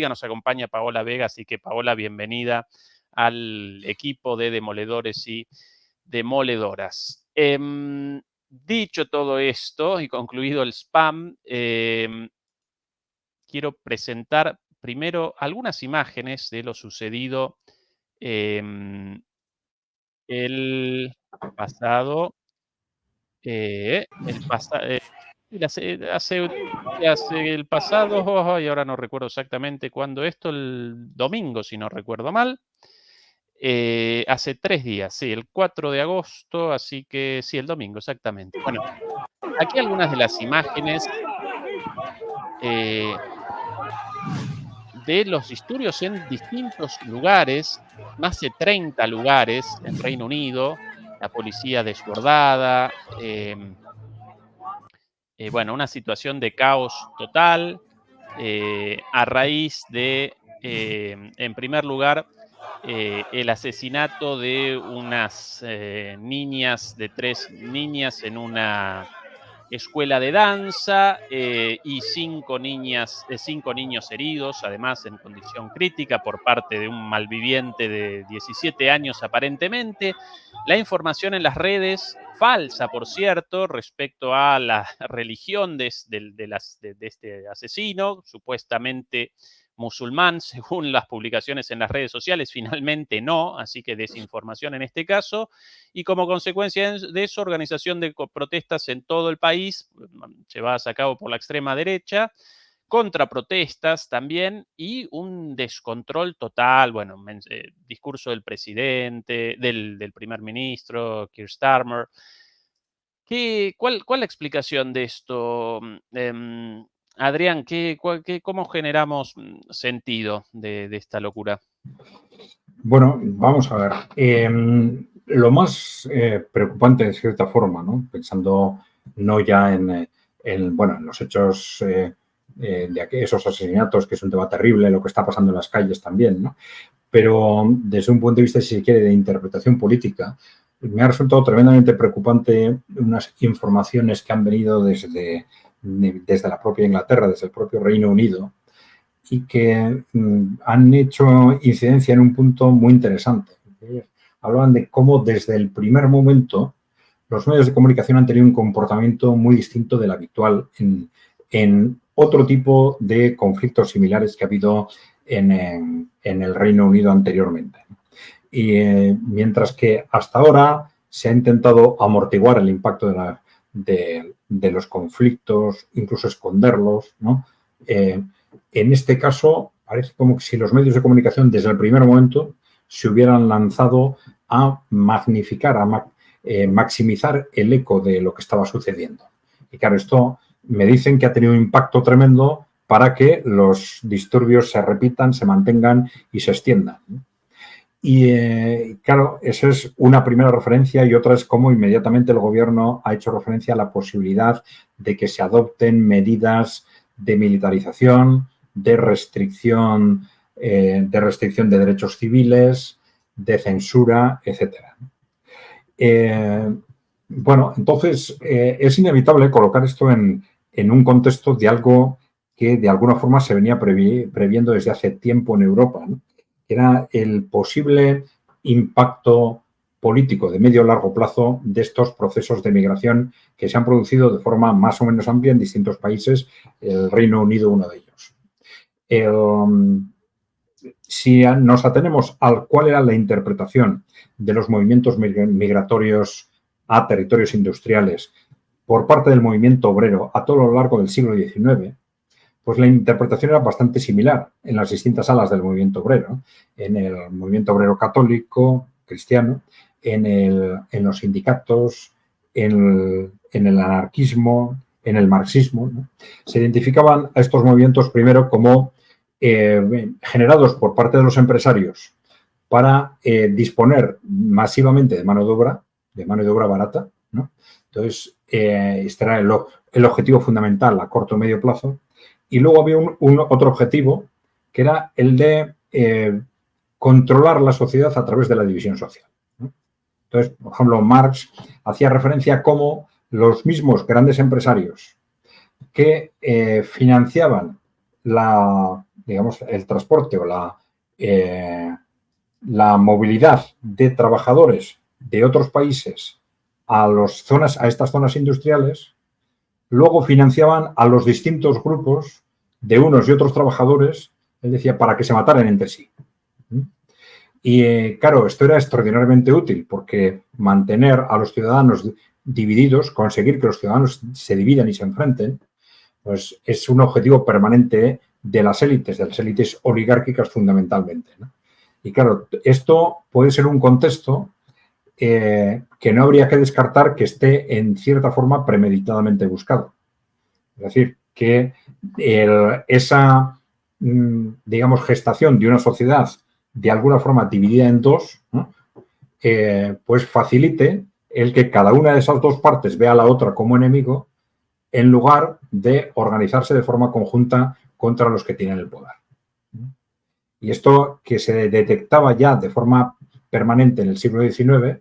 Speaker 1: nos acompaña Paola Vega, así que Paola, bienvenida al equipo de demoledores y demoledoras. Dicho todo esto y concluido el spam, quiero presentar primero algunas imágenes de lo sucedido el pasado, el pasado, y ahora no recuerdo exactamente cuándo esto, el domingo, si no recuerdo mal. Hace 3 días, sí, el 4 de agosto, así que sí, el domingo, exactamente. Bueno, aquí algunas de las imágenes de los disturbios en distintos lugares, más de 30 lugares en Reino Unido, la policía desbordada, bueno, una situación de caos total, a raíz de, en primer lugar, el asesinato de unas niñas, de 3 niñas en una escuela de danza y 5 niños heridos, además en condición crítica por parte de un malviviente de 17 años aparentemente. La información en las redes, falsa por cierto, respecto a la religión de este asesino, supuestamente musulmán, según las publicaciones en las redes sociales, finalmente no, así que desinformación en este caso, y como consecuencia de eso, organización de protestas en todo el país, llevadas a cabo por la extrema derecha, contraprotestas también y un descontrol total, bueno, discurso del presidente, del primer ministro, Keir Starmer. ¿Cuál la explicación de esto, Adrián? ¿Cómo generamos sentido de esta locura?
Speaker 2: Bueno, vamos a ver. Lo más preocupante, de cierta forma, ¿no? Pensando no ya en los hechos de esos asesinatos, que es un tema terrible, lo que está pasando en las calles también, ¿no? Pero desde un punto de vista, si se quiere, de interpretación política, me ha resultado tremendamente preocupante unas informaciones que han venido desde la propia Inglaterra, desde el propio Reino Unido, y que han hecho incidencia en un punto muy interesante. Hablaban de cómo desde el primer momento los medios de comunicación han tenido un comportamiento muy distinto del habitual en otro tipo de conflictos similares que ha habido en el Reino Unido anteriormente. Y mientras que hasta ahora se ha intentado amortiguar el impacto de los conflictos, incluso esconderlos, ¿no? en este caso parece como si los medios de comunicación desde el primer momento se hubieran lanzado a magnificar, a maximizar el eco de lo que estaba sucediendo. Y claro, esto me dicen que ha tenido un impacto tremendo para que los disturbios se repitan, se mantengan y se extiendan. Y claro, esa es una primera referencia y otra es cómo inmediatamente el gobierno ha hecho referencia a la posibilidad de que se adopten medidas de militarización, de restricción de derechos civiles, de censura, etcétera. Bueno, entonces es inevitable colocar esto en un contexto de algo que de alguna forma se venía previendo desde hace tiempo en Europa, ¿no? Era el posible impacto político de medio o largo plazo de estos procesos de migración que se han producido de forma más o menos amplia en distintos países, el Reino Unido uno de ellos. Si nos atenemos a cuál era la interpretación de los movimientos migratorios a territorios industriales por parte del movimiento obrero a todo lo largo del siglo XIX, pues la interpretación era bastante similar en las distintas alas del movimiento obrero, en el movimiento obrero católico, cristiano, en los sindicatos, en el anarquismo, en el marxismo, ¿no? Se identificaban a estos movimientos primero como generados por parte de los empresarios para disponer masivamente de mano de obra barata, ¿no? Entonces, este era el objetivo fundamental a corto o medio plazo. Y luego había otro objetivo, que era el de controlar la sociedad a través de la división social, ¿no? Entonces, por ejemplo, Marx hacía referencia a cómo los mismos grandes empresarios que financiaban el transporte o la movilidad de trabajadores de otros países a estas zonas industriales, luego financiaban a los distintos grupos de unos y otros trabajadores, él decía, para que se mataran entre sí. Y claro, esto era extraordinariamente útil porque mantener a los ciudadanos divididos, conseguir que los ciudadanos se dividan y se enfrenten, pues es un objetivo permanente de las élites oligárquicas fundamentalmente, ¿no? Y claro, esto puede ser un contexto que no habría que descartar que esté en cierta forma premeditadamente buscado. Es decir, que esa, digamos, gestación de una sociedad de alguna forma dividida en dos, ¿no? Pues facilite el que cada una de esas dos partes vea a la otra como enemigo en lugar de organizarse de forma conjunta contra los que tienen el poder. Y esto que se detectaba ya de forma permanente en el siglo XIX,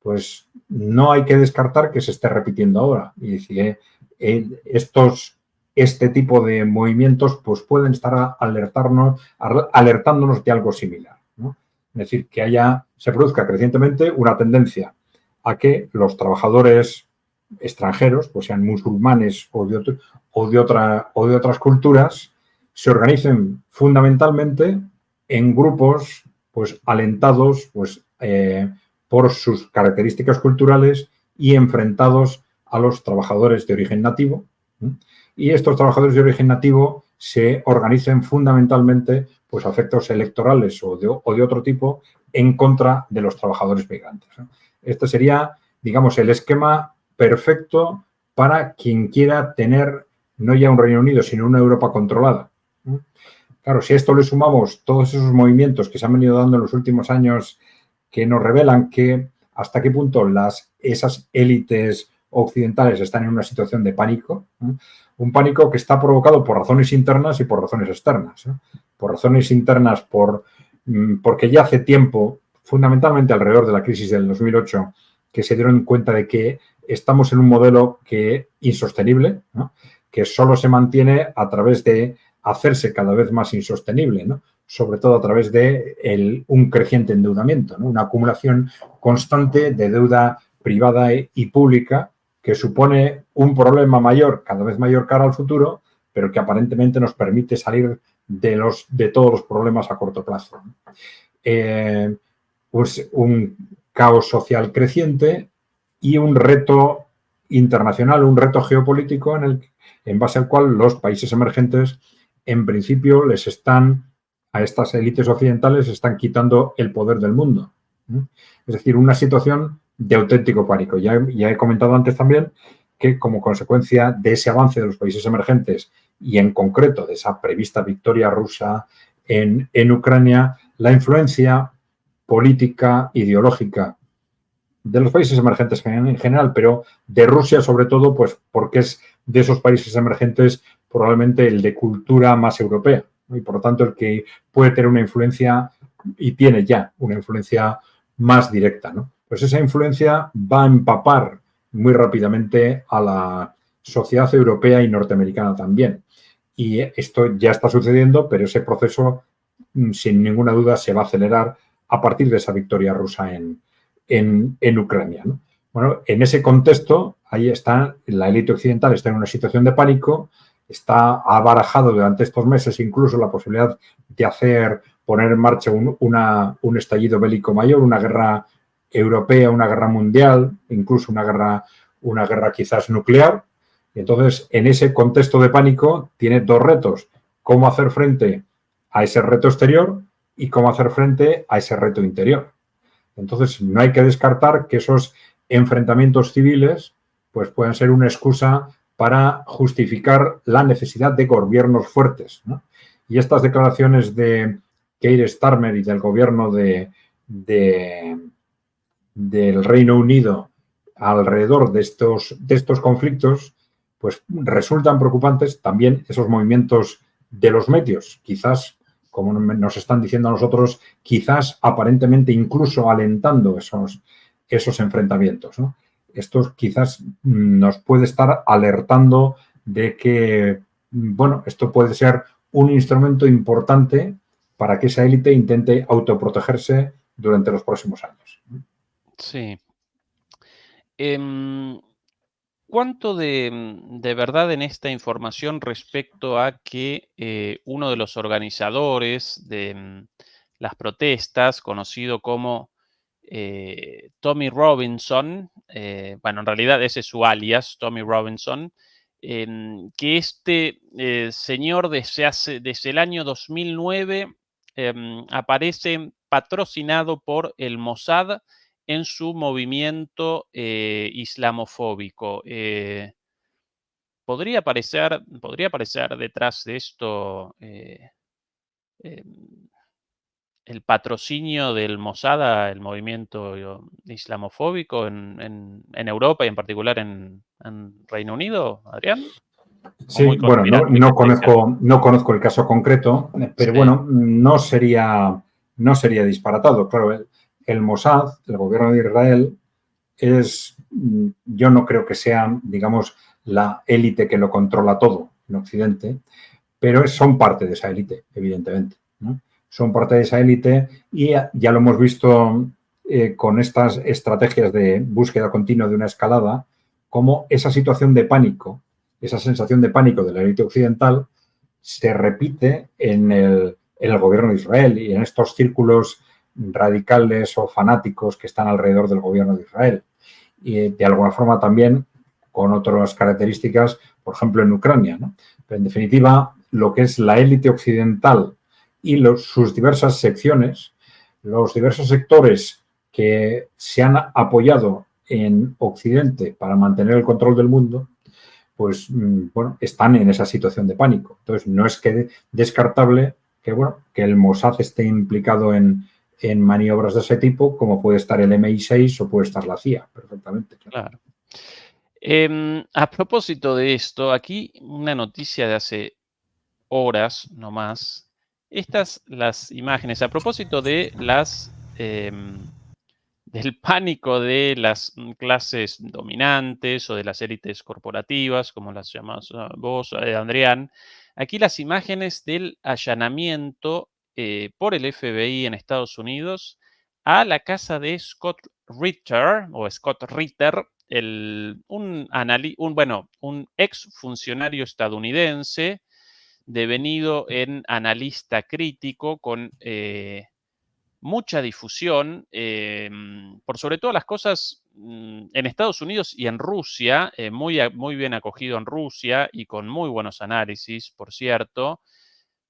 Speaker 2: pues no hay que descartar que se esté repitiendo ahora. Y decir, este tipo de movimientos pues pueden estar alertándonos de algo similar, ¿no? Es decir, que se produzca crecientemente una tendencia a que los trabajadores extranjeros, pues sean musulmanes o de otras culturas, se organicen fundamentalmente en grupos pues alentados pues, por sus características culturales y enfrentados a los trabajadores de origen nativo. Y estos trabajadores de origen nativo se organicen fundamentalmente pues, a efectos electorales o de otro tipo en contra de los trabajadores migrantes, ¿no? Este sería, digamos, el esquema perfecto para quien quiera tener no ya un Reino Unido, sino una Europa controlada. Claro, si a esto le sumamos todos esos movimientos que se han venido dando en los últimos años que nos revelan que hasta qué punto esas élites occidentales están en una situación de pánico, un pánico que está provocado por razones internas y por razones externas. Por razones internas, porque ya hace tiempo, fundamentalmente alrededor de la crisis del 2008, que se dieron cuenta de que estamos en un modelo insostenible, ¿no? Que solo se mantiene a través de hacerse cada vez más insostenible, ¿no? Sobre todo a través de un creciente endeudamiento, ¿no? Una acumulación constante de deuda privada y pública que supone un problema mayor, cada vez mayor cara al futuro, pero que aparentemente nos permite salir de todos los problemas a corto plazo. Pues un caos social creciente y un reto internacional, un reto geopolítico en base al cual los países emergentes en principio a estas élites occidentales están quitando el poder del mundo. Es decir, una situación de auténtico pánico. Ya he comentado antes también que como consecuencia de ese avance de los países emergentes y en concreto de esa prevista victoria rusa en Ucrania, la influencia política, ideológica de los países emergentes en general, pero de Rusia sobre todo, pues porque es de esos países emergentes probablemente el de cultura más europea, ¿no? Y por lo tanto el que puede tener una influencia y tiene ya una influencia más directa, ¿no? Pues esa influencia va a empapar muy rápidamente a la sociedad europea y norteamericana también. Y esto ya está sucediendo, pero ese proceso, sin ninguna duda, se va a acelerar a partir de esa victoria rusa en Ucrania, ¿no? Bueno, en ese contexto, ahí está, la élite occidental está en una situación de pánico, ha barajado durante estos meses incluso la posibilidad de poner en marcha un estallido bélico mayor, una guerra europea, una guerra mundial, incluso una guerra quizás nuclear. Y entonces, en ese contexto de pánico, tiene dos retos: cómo hacer frente a ese reto exterior y cómo hacer frente a ese reto interior. Entonces, no hay que descartar que esos enfrentamientos civiles pues pueden ser una excusa para justificar la necesidad de gobiernos fuertes, ¿no? Y estas declaraciones de Keir Starmer y del gobierno del Reino Unido alrededor de estos conflictos, pues resultan preocupantes también esos movimientos de los medios, quizás, como nos están diciendo a nosotros, quizás aparentemente incluso alentando esos enfrentamientos, ¿no? Esto quizás nos puede estar alertando de que, bueno, esto puede ser un instrumento importante para que esa élite intente autoprotegerse durante los próximos años.
Speaker 1: Sí. Em, ¿Cuánto de verdad en esta información respecto a que uno de los organizadores de las protestas, conocido como Tommy Robinson, bueno, en realidad ese es su alias, Tommy Robinson, que este señor desde el año 2009 aparece patrocinado por el Mossad en su movimiento islamofóbico? ¿Podría aparecer detrás de esto em, el patrocinio del Mossad al movimiento islamofóbico en Europa y en particular en Reino Unido, Adrián? ¿O
Speaker 2: Sí,
Speaker 1: muy
Speaker 2: bueno,
Speaker 1: conspiranoico estoy diciendo?
Speaker 2: no conozco el caso concreto, pero
Speaker 1: Sí,
Speaker 2: bueno, no sería disparatado. Claro, el Mossad, el gobierno de Israel, yo no creo que sea, digamos, la élite que lo controla todo en Occidente, pero son parte de esa élite, evidentemente, ¿no? Son parte de esa élite y ya lo hemos visto con estas estrategias de búsqueda continua de una escalada, como esa situación de pánico, esa sensación de pánico de la élite occidental se repite en el gobierno de Israel y en estos círculos radicales o fanáticos que están alrededor del gobierno de Israel. Y de alguna forma también con otras características, por ejemplo, en Ucrania, ¿no? Pero en definitiva, lo que es la élite occidental y sus diversas secciones, los diversos sectores que se han apoyado en Occidente para mantener el control del mundo, pues bueno, están en esa situación de pánico. Entonces, no es que descartable que, bueno, que el Mossad esté implicado en maniobras de ese tipo, como puede estar el MI6 o puede estar la CIA, perfectamente.
Speaker 1: claro. A propósito de esto, aquí una noticia de hace horas nomás. Las imágenes, a propósito de del pánico de las clases dominantes o de las élites corporativas, como las llamas vos, Adrián. Aquí las imágenes del allanamiento por el FBI en Estados Unidos a la casa de Scott Ritter, o Scott Ritter, un ex funcionario estadounidense devenido en analista crítico con mucha difusión, por sobre todas las cosas en Estados Unidos y en Rusia, muy bien acogido en Rusia y con muy buenos análisis, por cierto.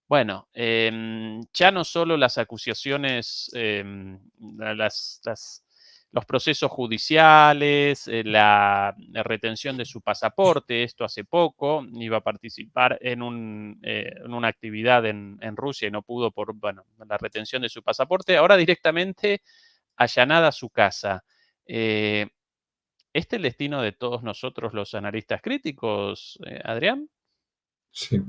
Speaker 1: Bueno, ya no solo las acusaciones, los procesos judiciales, la retención de su pasaporte, esto hace poco, iba a participar en una actividad en Rusia y no pudo por, bueno, la retención de su pasaporte, ahora directamente allanada su casa. ¿Este es el destino de todos nosotros los analistas críticos, Adrián?
Speaker 2: Sí,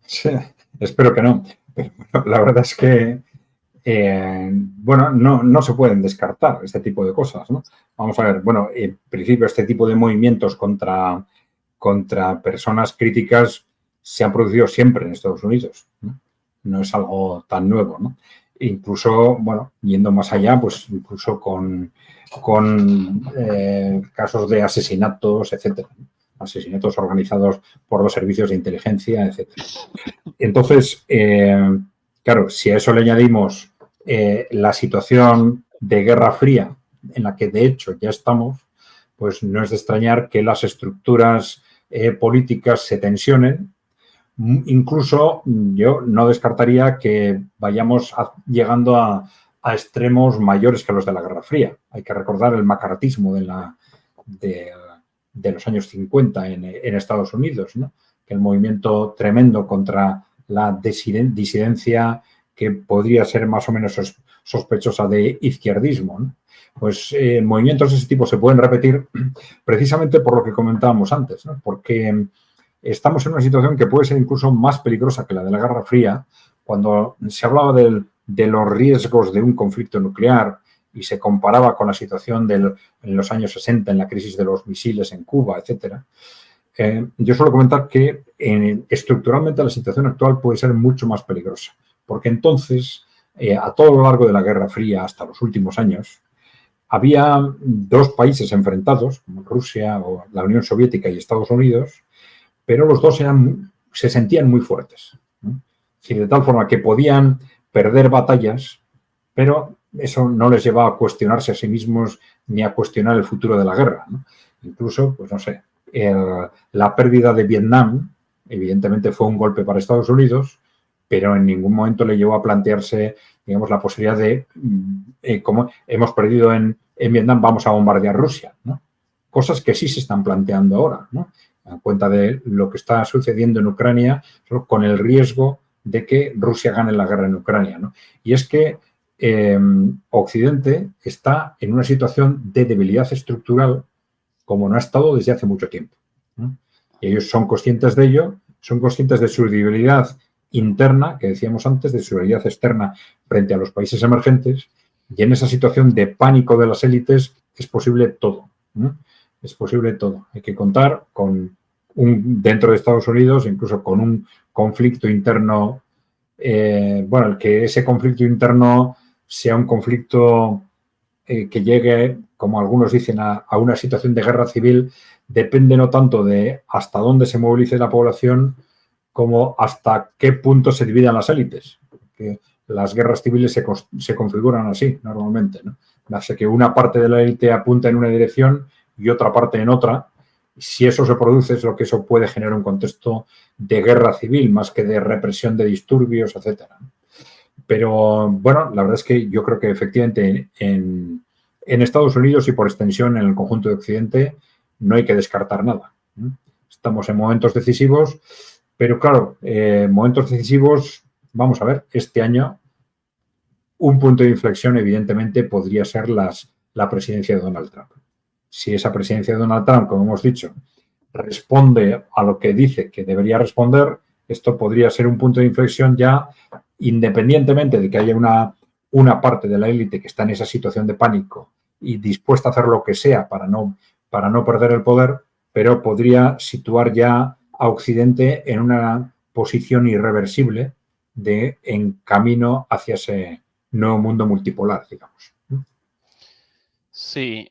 Speaker 2: sí, espero que no. Pero bueno, la verdad es que, bueno, no se pueden descartar este tipo de cosas, ¿no? Vamos a ver, bueno, en principio este tipo de movimientos contra personas críticas se han producido siempre en Estados Unidos, ¿no? No es algo tan nuevo, ¿no? Incluso, bueno, yendo más allá, pues incluso con casos de asesinatos, etcétera, ¿no? Asesinatos organizados por los servicios de inteligencia, etcétera. Entonces, claro, si a eso le añadimos la situación de Guerra Fría, en la que de hecho ya estamos, pues no es de extrañar que las estructuras políticas se tensionen. Incluso yo no descartaría que vayamos llegando a extremos mayores que los de la Guerra Fría. Hay que recordar el macartismo de, de los años 50 en Estados Unidos, ¿no? Que el movimiento tremendo contra la disidencia que podría ser más o menos sospechosa de izquierdismo, ¿no? Pues movimientos de ese tipo se pueden repetir precisamente por lo que comentábamos antes, ¿no? Porque estamos en una situación que puede ser incluso más peligrosa que la de la Guerra Fría, cuando se hablaba de los riesgos de un conflicto nuclear y se comparaba con la situación en los años 60, en la crisis de los misiles en Cuba, etcétera. Yo suelo comentar que estructuralmente la situación actual puede ser mucho más peligrosa, porque entonces, a todo lo largo de la Guerra Fría hasta los últimos años, había dos países enfrentados, como Rusia o la Unión Soviética y Estados Unidos, pero los dos se sentían muy fuertes, ¿no? Es decir, de tal forma que podían perder batallas, pero eso no les llevaba a cuestionarse a sí mismos ni a cuestionar el futuro de la guerra, ¿no? Incluso, pues no sé, la pérdida de Vietnam, evidentemente fue un golpe para Estados Unidos, pero en ningún momento le llevó a plantearse, digamos, la posibilidad de, como hemos perdido en Vietnam, vamos a bombardear Rusia, ¿no? Cosas que sí se están planteando ahora, ¿no? A cuenta de lo que está sucediendo en Ucrania, con el riesgo de que Rusia gane la guerra en Ucrania, ¿no? Y es que Occidente está en una situación de debilidad estructural como no ha estado desde hace mucho tiempo, ¿no? Y ellos son conscientes de ello, son conscientes de su debilidad interna, que decíamos antes, de su debilidad externa frente a los países emergentes, y en esa situación de pánico de las élites es posible todo, ¿no? Es posible todo. Hay que contar con dentro de Estados Unidos, incluso con un conflicto interno, bueno, el que ese conflicto interno sea un conflicto que llegue, como algunos dicen, a una situación de guerra civil, depende no tanto de hasta dónde se movilice la población, como hasta qué punto se dividan las élites. Porque las guerras civiles se configuran así normalmente, ¿no? Hace que una parte de la élite apunta en una dirección y otra parte en otra. Si eso se produce, es lo que eso puede generar un contexto de guerra civil más que de represión de disturbios, etcétera. Pero bueno, la verdad es que yo creo que efectivamente en Estados Unidos y por extensión en el conjunto de Occidente no hay que descartar nada. Estamos en momentos decisivos, pero claro, momentos decisivos, vamos a ver, este año un punto de inflexión evidentemente podría ser la presidencia de Donald Trump. Si esa presidencia de Donald Trump, como hemos dicho, responde a lo que dice que debería responder, esto podría ser un punto de inflexión ya, independientemente de que haya una parte de la élite que está en esa situación de pánico y dispuesta a hacer lo que sea para no perder el poder, pero podría situar ya a Occidente en una posición irreversible en camino hacia ese nuevo mundo multipolar, digamos.
Speaker 1: Sí.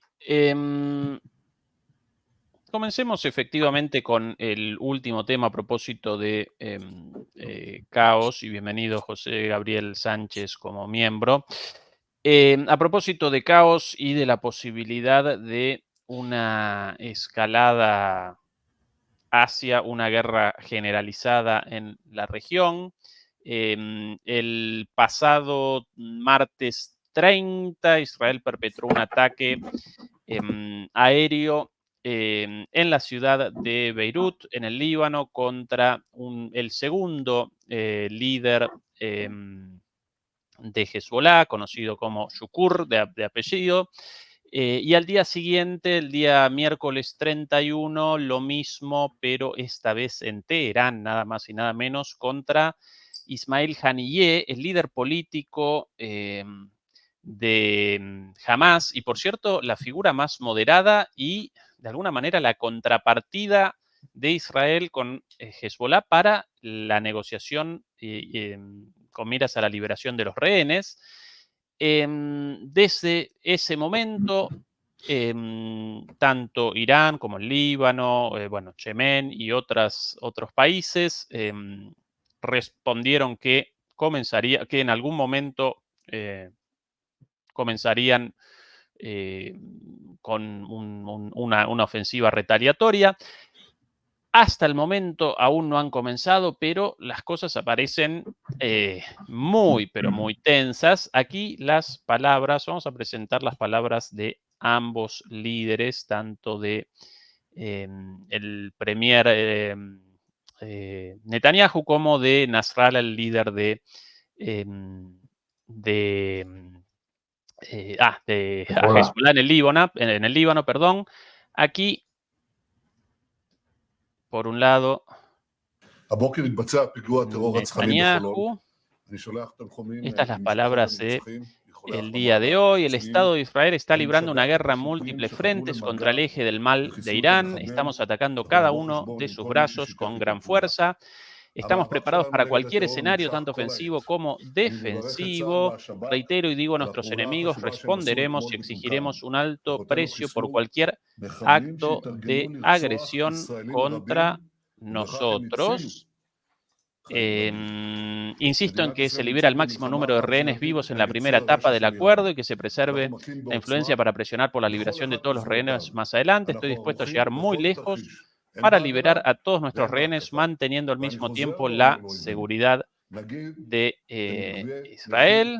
Speaker 1: Comencemos efectivamente con el último tema a propósito de caos, y bienvenido José Gabriel Sánchez como miembro. A propósito de caos y de la posibilidad de una escalada hacia una guerra generalizada en la región, El pasado martes 30, Israel perpetró un ataque aéreo en la ciudad de Beirut, en el Líbano, contra el segundo líder de Hezbollah, conocido como Shukur, de apellido. Y al día siguiente, el día miércoles 31, lo mismo, pero esta vez en Teherán, nada más y nada menos, contra Ismail Haniyeh, el líder político de Hamas, y por cierto, la figura más moderada y de alguna manera la contrapartida de Israel con Hezbollah para la negociación con miras a la liberación de los rehenes. Desde ese momento, tanto Irán como el Líbano, bueno, Yemen y otros países respondieron que en algún momento comenzarían con una ofensiva retaliatoria. Hasta el momento aún no han comenzado, pero las cosas aparecen muy, pero muy tensas. Aquí vamos a presentar las palabras de ambos líderes, tanto de el premier Netanyahu como de Nasrallah, el líder de
Speaker 2: Hola.
Speaker 1: Hezbollah en el Líbano, perdón. Aquí, por un lado, Netanyahu. Estas las palabras de el día de hoy. El Estado de Israel está librando una guerra en múltiples frentes contra el eje del mal de Irán. Estamos atacando cada uno de sus brazos con gran fuerza. Estamos preparados para cualquier escenario, tanto ofensivo como defensivo. Reitero y digo a nuestros enemigos, responderemos y exigiremos un alto precio por cualquier acto de agresión contra nosotros. Insisto en que se libera el máximo número de rehenes vivos en la primera etapa del acuerdo y que se preserve la influencia para presionar por la liberación de todos los rehenes más adelante. Estoy dispuesto a llegar muy lejos para liberar a todos nuestros rehenes, manteniendo al mismo tiempo la seguridad de Israel.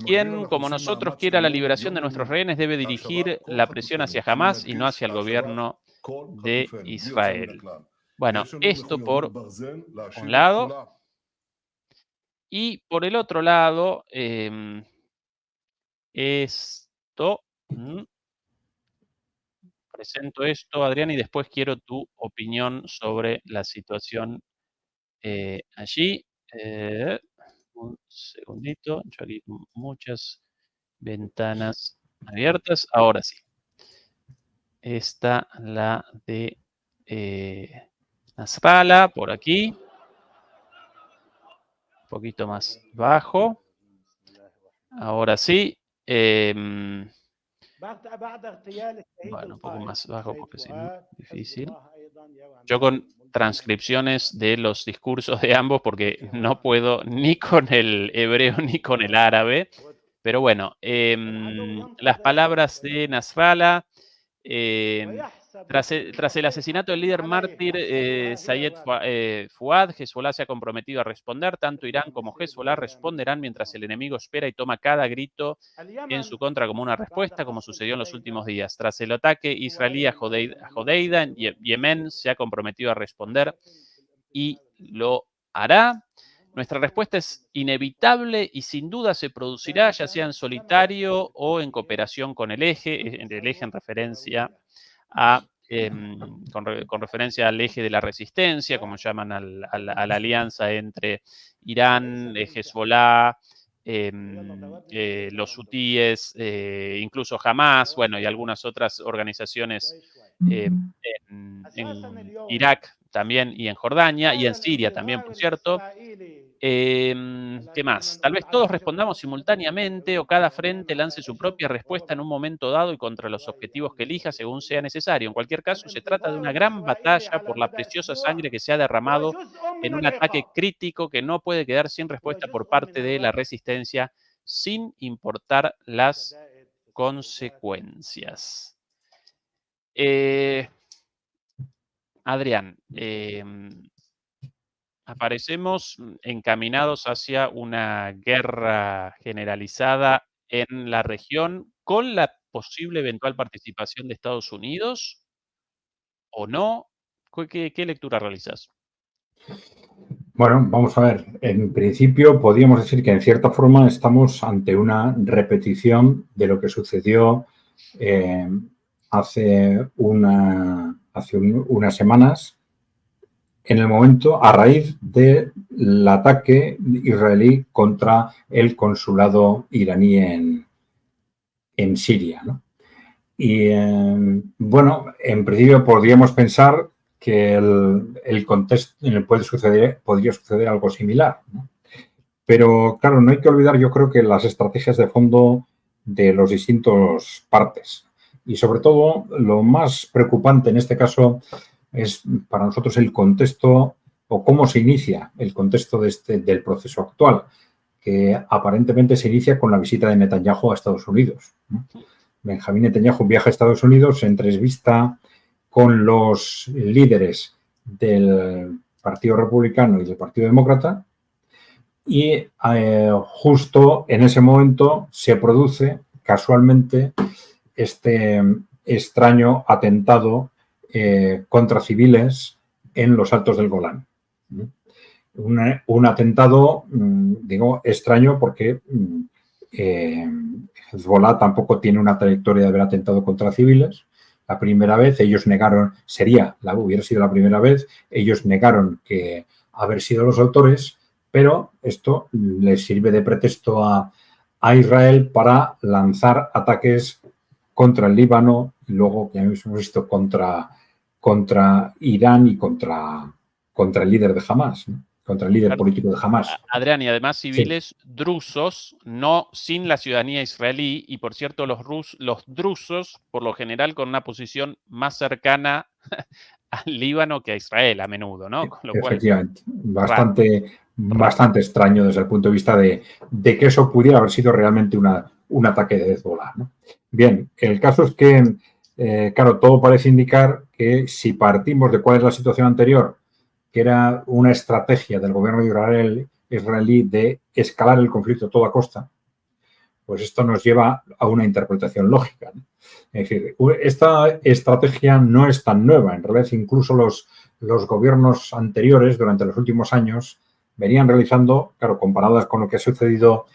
Speaker 1: Quien, como nosotros, quiera la liberación de nuestros rehenes debe dirigir la presión hacia Hamas y no hacia el gobierno de Israel. Bueno, esto por un lado. Y por el otro lado, esto, presento esto, Adrián, y después quiero tu opinión sobre la situación allí. Un segundito, yo aquí con muchas ventanas abiertas. Ahora sí. Esta, la de Nasrallah, por aquí. Un poquito más bajo. Ahora sí. Bueno, un poco más bajo porque es difícil. Yo con transcripciones de los discursos de ambos porque no puedo ni con el hebreo ni con el árabe. Pero bueno, las palabras de Nasrallah. Tras el asesinato del líder mártir Sayed Fuad, Hezbollah se ha comprometido a responder. Tanto Irán como Hezbollah responderán mientras el enemigo espera y toma cada grito en su contra como una respuesta, como sucedió en los últimos días. Tras el ataque israelí a Hodeida, en Yemen se ha comprometido a responder y lo hará. Nuestra respuesta es inevitable y sin duda se producirá, ya sea en solitario o en cooperación con el eje en referencia a, con referencia al eje de la resistencia, como llaman a la alianza entre Irán, Hezbollah, los hutíes, incluso Hamas, bueno, y algunas otras organizaciones en Irak también y en Jordania y en Siria también, por cierto. ¿Qué más? Tal vez todos respondamos simultáneamente o cada frente lance su propia respuesta en un momento dado y contra los objetivos que elija según sea necesario. En cualquier caso, se trata de una gran batalla por la preciosa sangre que se ha derramado en un ataque crítico que no puede quedar sin respuesta por parte de la resistencia, sin importar las consecuencias. Adrián, aparecemos encaminados hacia una guerra generalizada en la región con la posible eventual participación de Estados Unidos o no. ¿Qué lectura realizas?
Speaker 2: Bueno, vamos a ver. En principio, podríamos decir que en cierta forma estamos ante una repetición de lo que sucedió eh, hace unas semanas, en el momento a raíz del ataque israelí contra el consulado iraní en Siria, ¿no? Y bueno, en principio podríamos pensar que el contexto podría suceder algo similar, ¿no? Pero claro, no hay que olvidar, yo creo, que las estrategias de fondo de los distintos partes. Y sobre todo, lo más preocupante en este caso es para nosotros el contexto o cómo se inicia el contexto del proceso actual, que aparentemente se inicia con la visita de Netanyahu a Estados Unidos, ¿no? Benjamín Netanyahu viaja a Estados Unidos, se entrevista con los líderes del Partido Republicano y del Partido Demócrata y justo en ese momento se produce casualmente este extraño atentado contra civiles en los Altos del Golán. Un atentado, digo, extraño porque Hezbollah tampoco tiene una trayectoria de haber atentado contra civiles. La primera vez ellos negaron, hubiera sido la primera vez, ellos negaron que haber sido los autores, pero esto les sirve de pretexto a Israel para lanzar ataques contra el Líbano y luego, ya hemos visto, contra Irán y contra el líder de Hamas, ¿no? Contra el líder
Speaker 1: Claro.
Speaker 2: político de Hamas.
Speaker 1: Adrián, y además civiles
Speaker 2: Sí,
Speaker 1: drusos, no sin la ciudadanía israelí, y por cierto, los drusos, por lo general, con una posición más cercana al Líbano que a Israel a menudo, ¿no? Con lo cual,
Speaker 2: efectivamente.
Speaker 1: raro, raro.
Speaker 2: Bastante extraño desde el punto de vista de que eso pudiera haber sido realmente un ataque de Hezbollah, ¿no? Bien, el caso es que, claro, todo parece indicar que si partimos de cuál es la situación anterior, que era una estrategia del gobierno israelí de escalar el conflicto a toda costa, pues esto nos lleva a una interpretación lógica, ¿no? Es decir, esta estrategia no es tan nueva. En realidad, incluso los gobiernos anteriores, durante los últimos años, venían realizando, claro, comparadas con lo que ha sucedido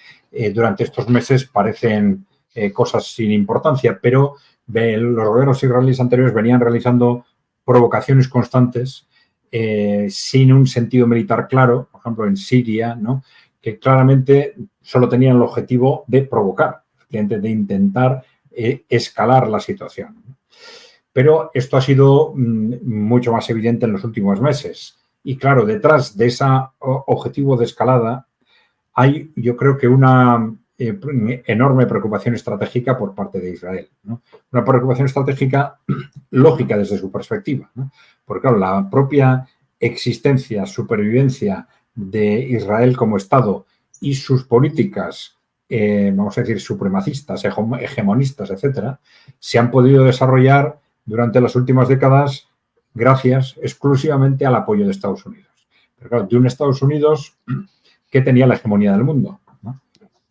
Speaker 2: durante estos meses, parecen cosas sin importancia, pero los gobiernos israelíes anteriores venían realizando provocaciones constantes sin un sentido militar claro, por ejemplo, en Siria, ¿no? Que claramente solo tenían el objetivo de provocar, de intentar escalar la situación. Pero esto ha sido mucho más evidente en los últimos meses. Y claro, detrás de ese objetivo de escalada hay, yo creo que una enorme preocupación estratégica por parte de Israel, ¿no? Una preocupación estratégica lógica desde su perspectiva, ¿no? Porque claro, la propia existencia, supervivencia de Israel como Estado y sus políticas, vamos a decir, supremacistas, hegemonistas, etcétera, se han podido desarrollar durante las últimas décadas gracias exclusivamente al apoyo de Estados Unidos. Pero claro, de un Estados Unidos que tenía la hegemonía del mundo, ¿no?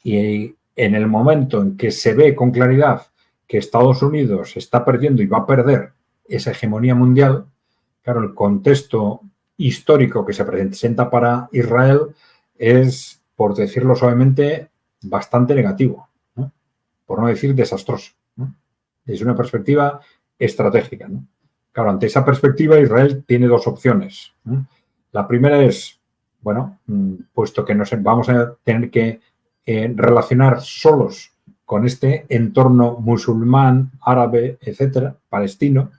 Speaker 2: Y en el momento en que se ve con claridad que Estados Unidos está perdiendo y va a perder esa hegemonía mundial, claro, el contexto histórico que se presenta para Israel es, por decirlo suavemente, bastante negativo, ¿no? Por no decir desastroso, ¿no? Desde una perspectiva estratégica, ¿no? Claro, ante esa perspectiva, Israel tiene dos opciones, ¿no? La primera es, bueno, puesto que nos vamos a tener que relacionar solos con este entorno musulmán, árabe, etcétera, palestino,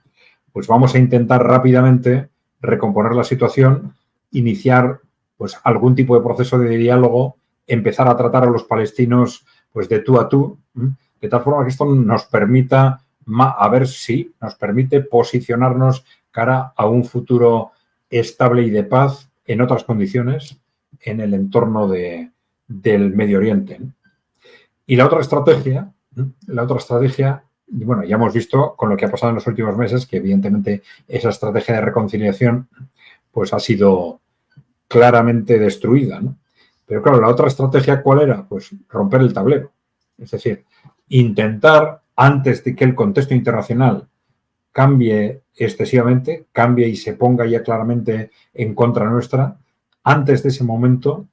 Speaker 2: pues vamos a intentar rápidamente recomponer la situación, iniciar pues algún tipo de proceso de diálogo, empezar a tratar a los palestinos pues de tú a tú, de tal forma que esto nos permita, a ver si nos permite posicionarnos cara a un futuro estable y de paz en otras condiciones en el entorno del Medio Oriente. Y la otra estrategia Y bueno, ya hemos visto con lo que ha pasado en los últimos meses que evidentemente esa estrategia de reconciliación pues ha sido claramente destruida, ¿no? Pero claro, la otra estrategia, ¿cuál era? Pues romper el tablero. Es decir, intentar, antes de que el contexto internacional cambie excesivamente, cambie y se ponga ya claramente en contra nuestra, antes de ese momento,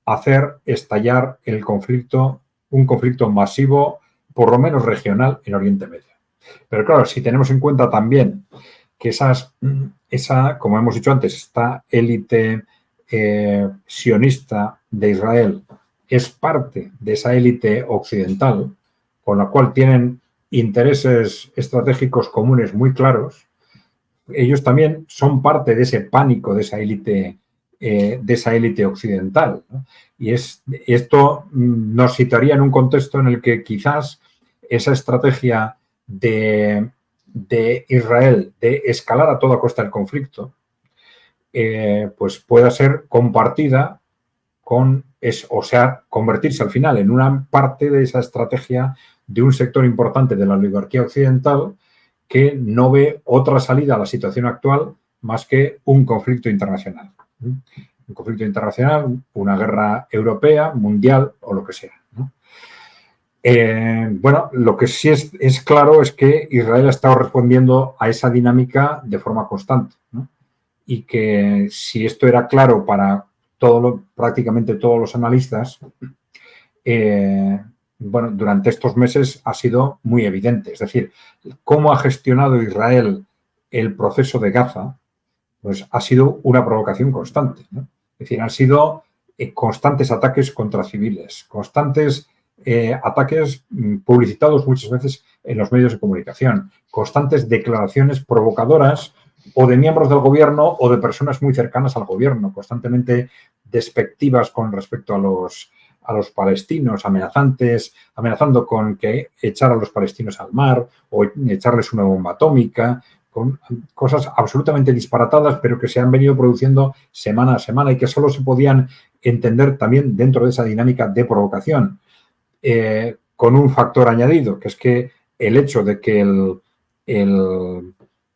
Speaker 2: hacer estallar el conflicto, un conflicto masivo, por lo menos regional, en Oriente Medio. Pero claro, si tenemos en cuenta también que como hemos dicho antes, esta élite sionista de Israel es parte de esa élite occidental, con la cual tienen intereses estratégicos comunes muy claros. Ellos también son parte de ese pánico de esa élite occidental, ¿no? Y esto nos situaría en un contexto en el que quizás esa estrategia de Israel de escalar a toda costa el conflicto, pues pueda ser compartida o sea, convertirse al final en una parte de esa estrategia de un sector importante de la oligarquía occidental que no ve otra salida a la situación actual más que un conflicto internacional. Un conflicto internacional, una guerra europea, mundial o lo que sea, ¿no? Bueno, lo que sí es claro es que Israel ha estado respondiendo a esa dinámica de forma constante, ¿no? Y que si esto era claro para prácticamente todos los analistas, bueno, durante estos meses ha sido muy evidente. Es decir, cómo ha gestionado Israel el proceso de Gaza, pues ha sido una provocación constante, ¿no? Es decir, han sido constantes ataques contra civiles, constantes ataques publicitados muchas veces en los medios de comunicación, constantes declaraciones provocadoras o de miembros del gobierno o de personas muy cercanas al gobierno, constantemente despectivas con respecto a los palestinos, amenazando con que echar a los palestinos al mar o echarles una bomba atómica, con cosas absolutamente disparatadas, pero que se han venido produciendo semana a semana y que solo se podían entender también dentro de esa dinámica de provocación, con un factor añadido, que es que el hecho de que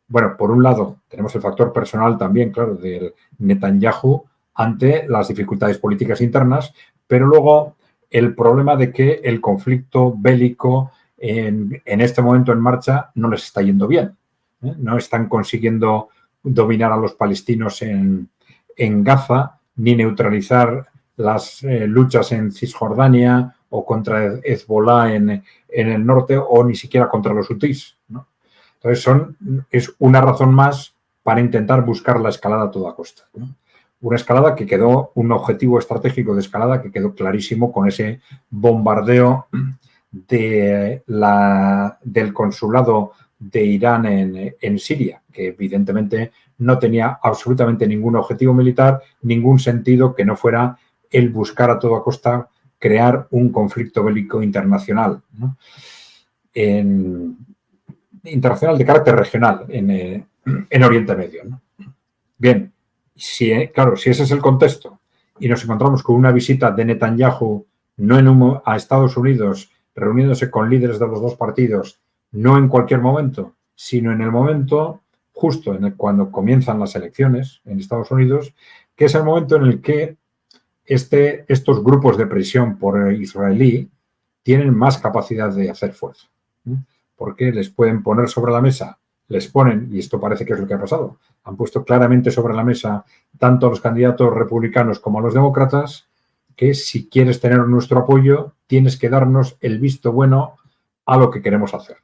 Speaker 2: bueno, por un lado tenemos el factor personal también, claro, del Netanyahu ante las dificultades políticas internas, pero luego el problema de que el conflicto bélico en este momento en marcha no les está yendo bien. No están consiguiendo dominar a los palestinos en Gaza, ni neutralizar las luchas en Cisjordania o contra Hezbollah en el norte o ni siquiera contra los hutís, ¿no? Entonces es una razón más para intentar buscar la escalada a toda costa, ¿no? Una escalada que quedó, un objetivo estratégico de escalada que quedó clarísimo con ese bombardeo del consulado de Irán en Siria, que evidentemente no tenía absolutamente ningún objetivo militar, ningún sentido que no fuera el buscar a toda costa crear un conflicto bélico internacional, ¿no? Internacional de carácter regional en Oriente Medio, ¿no? Bien, claro, si ese es el contexto y nos encontramos con una visita de Netanyahu a Estados Unidos reuniéndose con líderes de los dos partidos, no en cualquier momento, sino en el momento justo cuando comienzan las elecciones en Estados Unidos, que es el momento en el que estos grupos de presión por israelí tienen más capacidad de hacer fuerza, ¿no? Porque les pueden poner sobre la mesa, y esto parece que es lo que ha pasado, han puesto claramente sobre la mesa tanto a los candidatos republicanos como a los demócratas, que si quieres tener nuestro apoyo, tienes que darnos el visto bueno a lo que queremos hacer.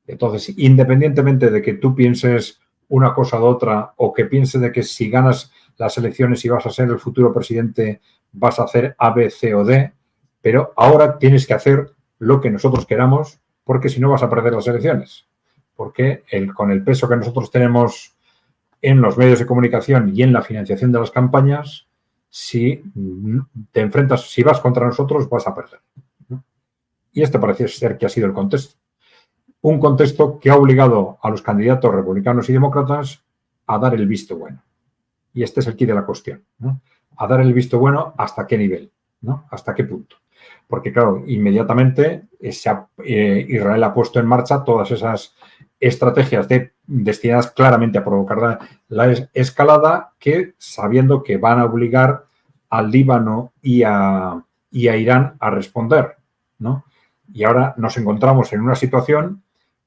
Speaker 2: Entonces, independientemente de que tú pienses una cosa u otra o que pienses de que si ganas las elecciones y vas a ser el futuro presidente, vas a hacer A, B, C o D, pero ahora tienes que hacer lo que nosotros queramos, porque si no vas a perder las elecciones. Porque con el peso que nosotros tenemos en los medios de comunicación y en la financiación de las campañas, si vas contra nosotros, vas a perder, ¿no? Y este parece ser que ha sido el contexto. Un contexto que ha obligado a los candidatos republicanos y demócratas a dar el visto bueno. Y este es el quid de la cuestión, ¿no? A dar el visto bueno hasta qué nivel, ¿no? Hasta qué punto. Porque, claro, inmediatamente Israel ha puesto en marcha todas esas estrategias destinadas claramente a provocar la escalada, que sabiendo que van a obligar al Líbano y a Irán a responder, ¿no? Y ahora nos encontramos en una situación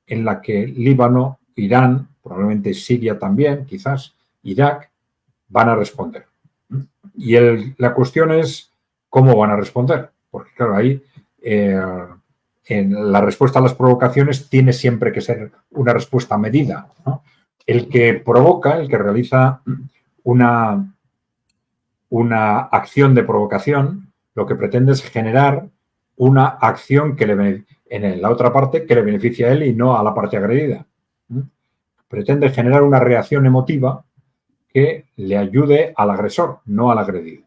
Speaker 2: en la que Líbano, Irán, probablemente Siria también, quizás Irak, van a responder. Y la cuestión es cómo van a responder, porque claro, ahí en la respuesta a las provocaciones tiene siempre que ser una respuesta medida, ¿no? El que provoca, el que realiza una acción de provocación, lo que pretende es generar una acción que en la otra parte que le beneficie a él y no a la parte agredida. Pretende generar una reacción emotiva que le ayude al agresor, no al agredido.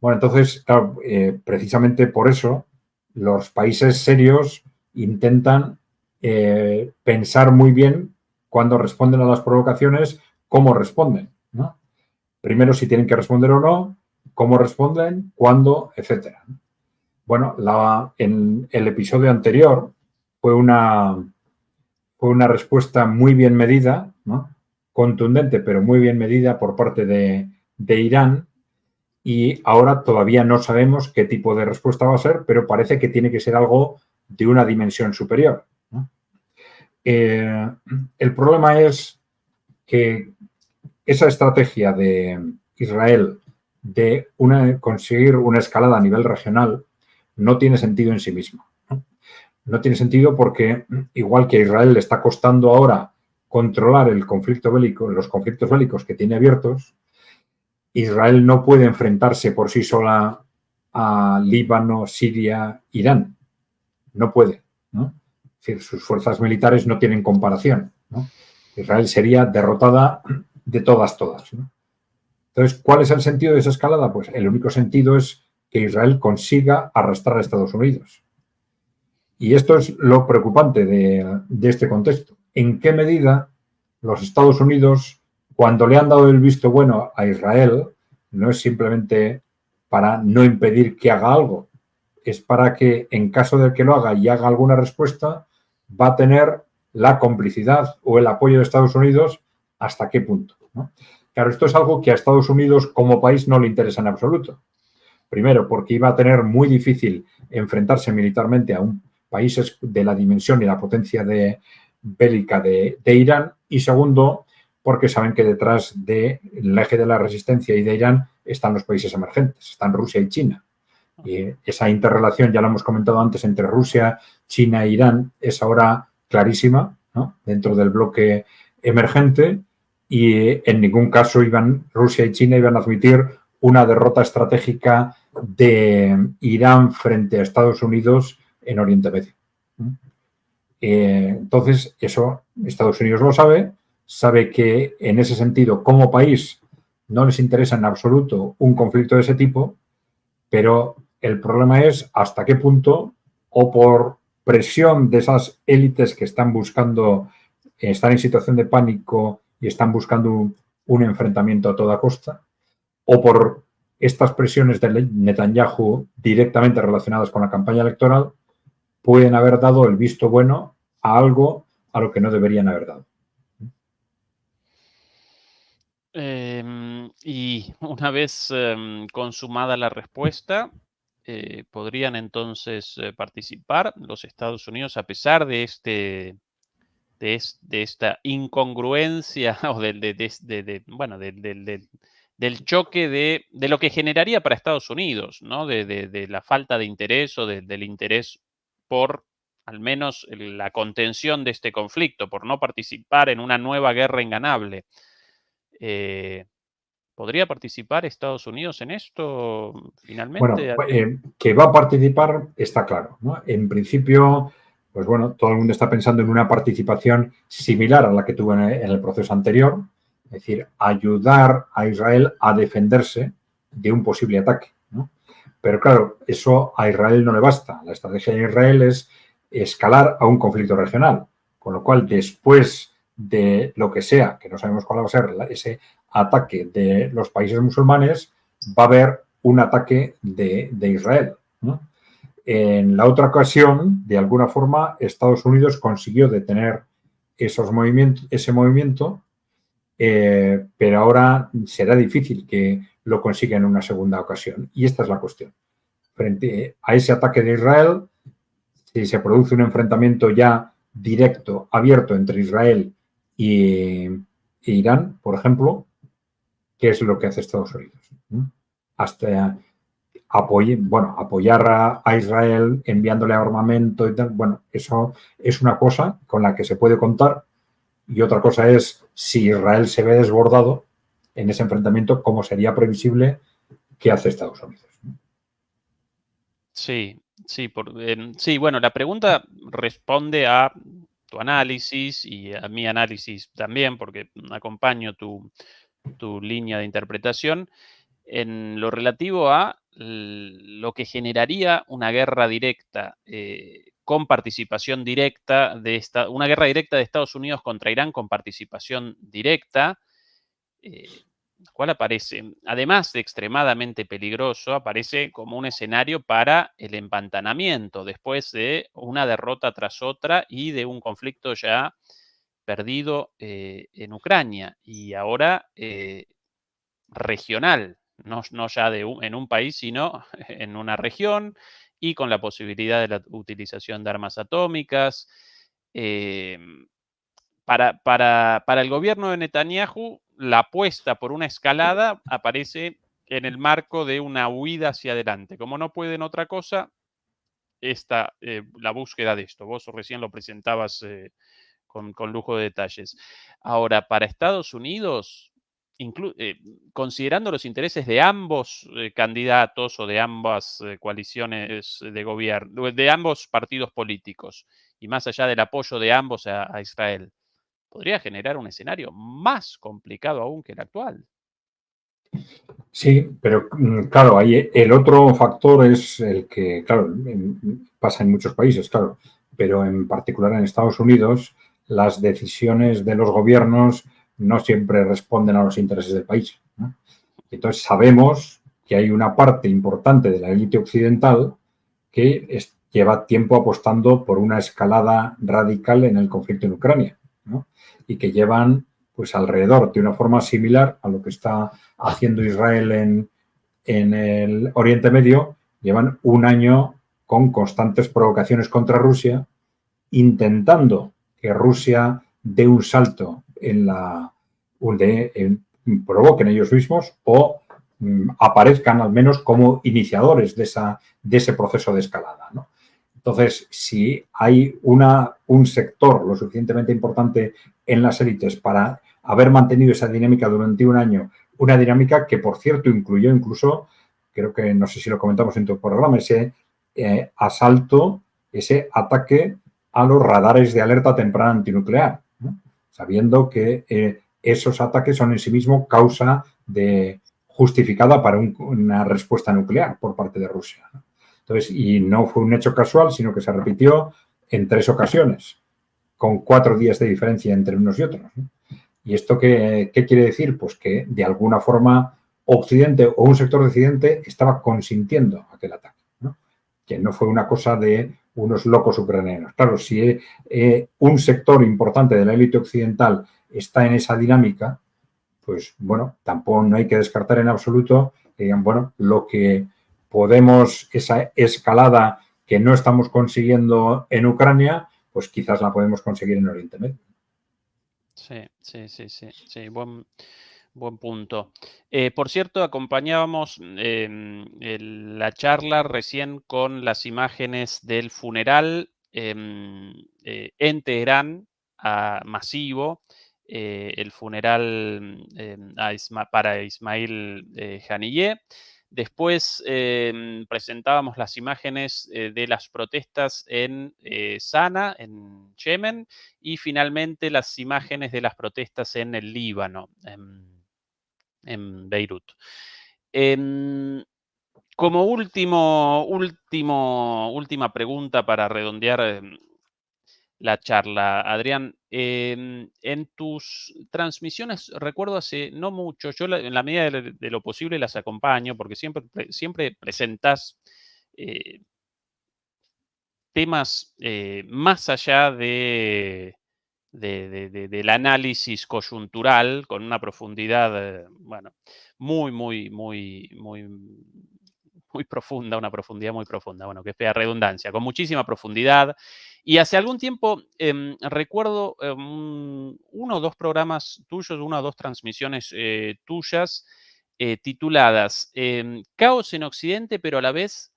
Speaker 2: Bueno, entonces, claro, precisamente por eso los países serios intentan pensar muy bien cuando responden a las provocaciones, cómo responden, ¿no? Primero, si tienen que responder o no, cómo responden, cuándo, etcétera. Bueno, en el episodio anterior fue una respuesta muy bien medida, ¿no? Contundente, pero muy bien medida por parte de Irán, y ahora todavía no sabemos qué tipo de respuesta va a ser, pero parece que tiene que ser algo de una dimensión superior, ¿no? El problema es que esa estrategia de Israel de conseguir una escalada a nivel regional no tiene sentido en sí mismo. No tiene sentido porque, igual que a Israel le está costando ahora controlar el conflicto bélico, los conflictos bélicos que tiene abiertos, Israel no puede enfrentarse por sí sola a Líbano, Siria, Irán. No puede, ¿no? Es decir, sus fuerzas militares no tienen comparación, ¿no? Israel sería derrotada de todas, ¿no? Entonces, ¿cuál es el sentido de esa escalada? Pues el único sentido es que Israel consiga arrastrar a Estados Unidos. Y esto es lo preocupante de este contexto. ¿En qué medida los Estados Unidos, cuando le han dado el visto bueno a Israel, no es simplemente para no impedir que haga algo, es para que en caso de que lo haga y haga alguna respuesta, va a tener la complicidad o el apoyo de Estados Unidos hasta qué punto, ¿no? Claro, esto es algo que a Estados Unidos como país no le interesa en absoluto. Primero, porque iba a tener muy difícil enfrentarse militarmente a países de la dimensión y la potencia bélica de Irán. Y segundo, porque saben que detrás del eje de la resistencia y de Irán están los países emergentes, están Rusia y China. Y esa interrelación, ya lo hemos comentado antes, entre Rusia, China e Irán es ahora clarísima, ¿no? Dentro del bloque emergente, y en ningún caso Rusia y China iban a admitir una derrota estratégica de Irán frente a Estados Unidos en Oriente Medio. Entonces, eso Estados Unidos lo sabe que en ese sentido, como país, no les interesa en absoluto un conflicto de ese tipo, pero el problema es hasta qué punto, o por presión de esas élites que están en situación de pánico y están buscando un enfrentamiento a toda costa, o por estas presiones de Netanyahu directamente relacionadas con la campaña electoral, pueden haber dado el visto bueno a algo a lo que no deberían haber dado.
Speaker 1: Y una vez consumada la respuesta, ¿podrían entonces participar los Estados Unidos a pesar de esta incongruencia o del choque de lo que generaría para Estados Unidos, ¿no? De la falta de interés o del interés por al menos la contención de este conflicto, por no participar en una nueva guerra inganable? ¿Podría participar Estados Unidos en esto
Speaker 2: Bueno,
Speaker 1: finalmente?
Speaker 2: que va a participar está claro, ¿no? En principio, pues bueno, todo el mundo está pensando en una participación similar a la que tuvo en el proceso anterior, es decir, ayudar a Israel a defenderse de un posible ataque, ¿no? Pero claro, eso a Israel no le basta. La estrategia de Israel es escalar a un conflicto regional, con lo cual después de lo que sea, que no sabemos cuál va a ser ese ataque de los países musulmanes, va a haber un ataque de Israel, ¿no? En la otra ocasión, de alguna forma, Estados Unidos consiguió detener ese movimiento, pero ahora será difícil que lo consiga en una segunda ocasión. Y esta es la cuestión. Frente a ese ataque de Israel, si se produce un enfrentamiento ya directo, abierto entre Israel e Irán, por ejemplo, ¿qué es lo que hace Estados Unidos? Hasta apoyar a Israel enviándole armamento y tal. Bueno, eso es una cosa con la que se puede contar, y otra cosa es si Israel se ve desbordado en ese enfrentamiento, como sería previsible que hace Estados Unidos.
Speaker 1: Sí, sí, sí, bueno, la pregunta responde a tu análisis y a mi análisis también, porque acompaño tu línea de interpretación en lo relativo a lo que generaría una guerra directa con participación directa una guerra directa de Estados Unidos contra Irán con participación directa, la cual aparece, además de extremadamente peligroso, aparece como un escenario para el empantanamiento después de una derrota tras otra y de un conflicto ya perdido en Ucrania y ahora regional, no ya en un país, sino en una región y con la posibilidad de la utilización de armas atómicas. em, para el gobierno de Netanyahu, la apuesta por una escalada aparece en el marco de una huida hacia adelante. Como no pueden otra cosa, la búsqueda de esto. Vos recién lo presentabas con lujo de detalles. Ahora, para Estados Unidos, considerando los intereses de ambos candidatos o de ambas coaliciones de gobierno, de ambos partidos políticos, y más allá del apoyo de ambos a Israel, podría generar un escenario más complicado aún que el actual.
Speaker 2: Sí, pero claro, ahí el otro factor es el que, claro, pasa en muchos países, claro, pero en particular en Estados Unidos, las decisiones de los gobiernos no siempre responden a los intereses del país, ¿no? Entonces sabemos que hay una parte importante de la élite occidental que lleva tiempo apostando por una escalada radical en el conflicto en Ucrania, ¿no? Y que llevan pues alrededor de una forma similar a lo que está haciendo Israel en el Oriente Medio, llevan un año con constantes provocaciones contra Rusia, intentando que Rusia dé un salto provoquen ellos mismos o aparezcan al menos como iniciadores de ese proceso de escalada, ¿no? Entonces, si hay un sector lo suficientemente importante en las élites para haber mantenido esa dinámica durante un año, una dinámica que, por cierto, incluyó incluso, creo que no sé si lo comentamos en tu programa, ese asalto, ese ataque a los radares de alerta temprana antinuclear, ¿no? Sabiendo que esos ataques son en sí mismos causa justificada para una respuesta nuclear por parte de Rusia, ¿no? Entonces, y no fue un hecho casual, sino que se repitió en 3 ocasiones, con 4 días de diferencia entre unos y otros, ¿no? ¿Y esto qué quiere decir? Pues que de alguna forma Occidente o un sector de Occidente estaba consintiendo aquel ataque, ¿no? Que no fue una cosa de unos locos ucranianos. Claro, si un sector importante de la élite occidental está en esa dinámica, pues bueno, tampoco no hay que descartar en absoluto que digan, bueno, lo que podemos, esa escalada que no estamos consiguiendo en Ucrania, pues quizás la podemos conseguir en Oriente Medio.
Speaker 1: Sí, sí, sí, sí, sí, buen punto. Por cierto, acompañábamos la charla recién con las imágenes del funeral en Teherán masivo, el funeral para Ismail Haniyeh. Después presentábamos las imágenes de las protestas en Sana, en Yemen, y finalmente las imágenes de las protestas en el Líbano, en Beirut. Em, Como última pregunta para redondear la charla, Adrián, en tus transmisiones, recuerdo hace no mucho, yo en la medida de lo posible las acompaño porque siempre presentas temas más allá del análisis coyuntural con una profundidad, bueno, muy, muy, muy, muy, muy profunda, una profundidad muy profunda, bueno, que fea redundancia, con muchísima profundidad. Y hace algún tiempo recuerdo uno o dos programas tuyos, una o dos transmisiones tuyas tituladas Caos en Occidente, pero a la vez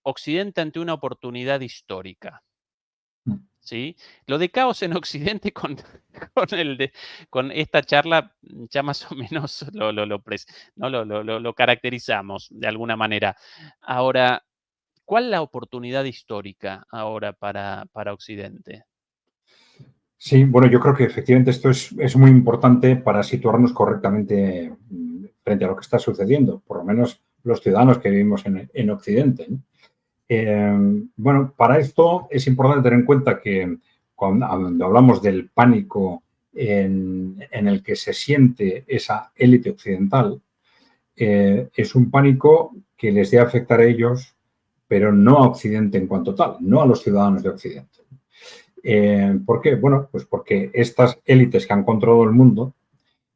Speaker 1: Occidente ante una oportunidad histórica. ¿Sí? Lo de caos en Occidente con, con esta charla ya más o menos ¿no? Lo caracterizamos de alguna manera. Ahora, ¿cuál es la oportunidad histórica ahora para Occidente?
Speaker 2: Sí, bueno, yo creo que efectivamente esto es muy importante para situarnos correctamente frente a lo que está sucediendo, por lo menos los ciudadanos que vivimos en Occidente, ¿no? Bueno, para esto es importante tener en cuenta que cuando hablamos del pánico en el que se siente esa élite occidental, es un pánico que les debe afectar a ellos, pero no a Occidente en cuanto tal, no a los ciudadanos de Occidente. ¿Por qué? Bueno, pues porque estas élites que han controlado el mundo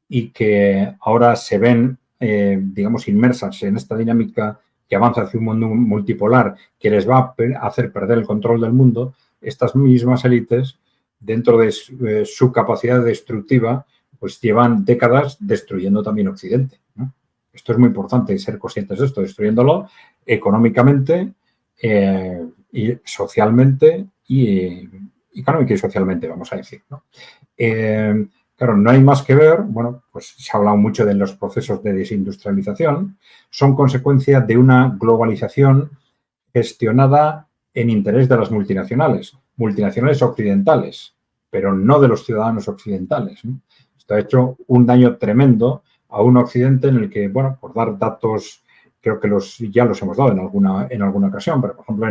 Speaker 2: y que ahora se ven, digamos, inmersas en esta dinámica que avanza hacia un mundo multipolar que les va a hacer perder el control del mundo, estas mismas élites, dentro de su capacidad destructiva, pues llevan décadas destruyendo también Occidente, ¿no? Esto es muy importante ser conscientes de esto, destruyéndolo económicamente y socialmente y económica y socialmente, vamos a decir, ¿no? Claro, no hay más que ver, bueno, pues se ha hablado mucho de los procesos de desindustrialización, son consecuencia de una globalización gestionada en interés de las multinacionales occidentales, pero no de los ciudadanos occidentales, ¿no? Esto ha hecho un daño tremendo a un occidente en el que, bueno, por dar datos, creo que ya los hemos dado en alguna ocasión, pero por ejemplo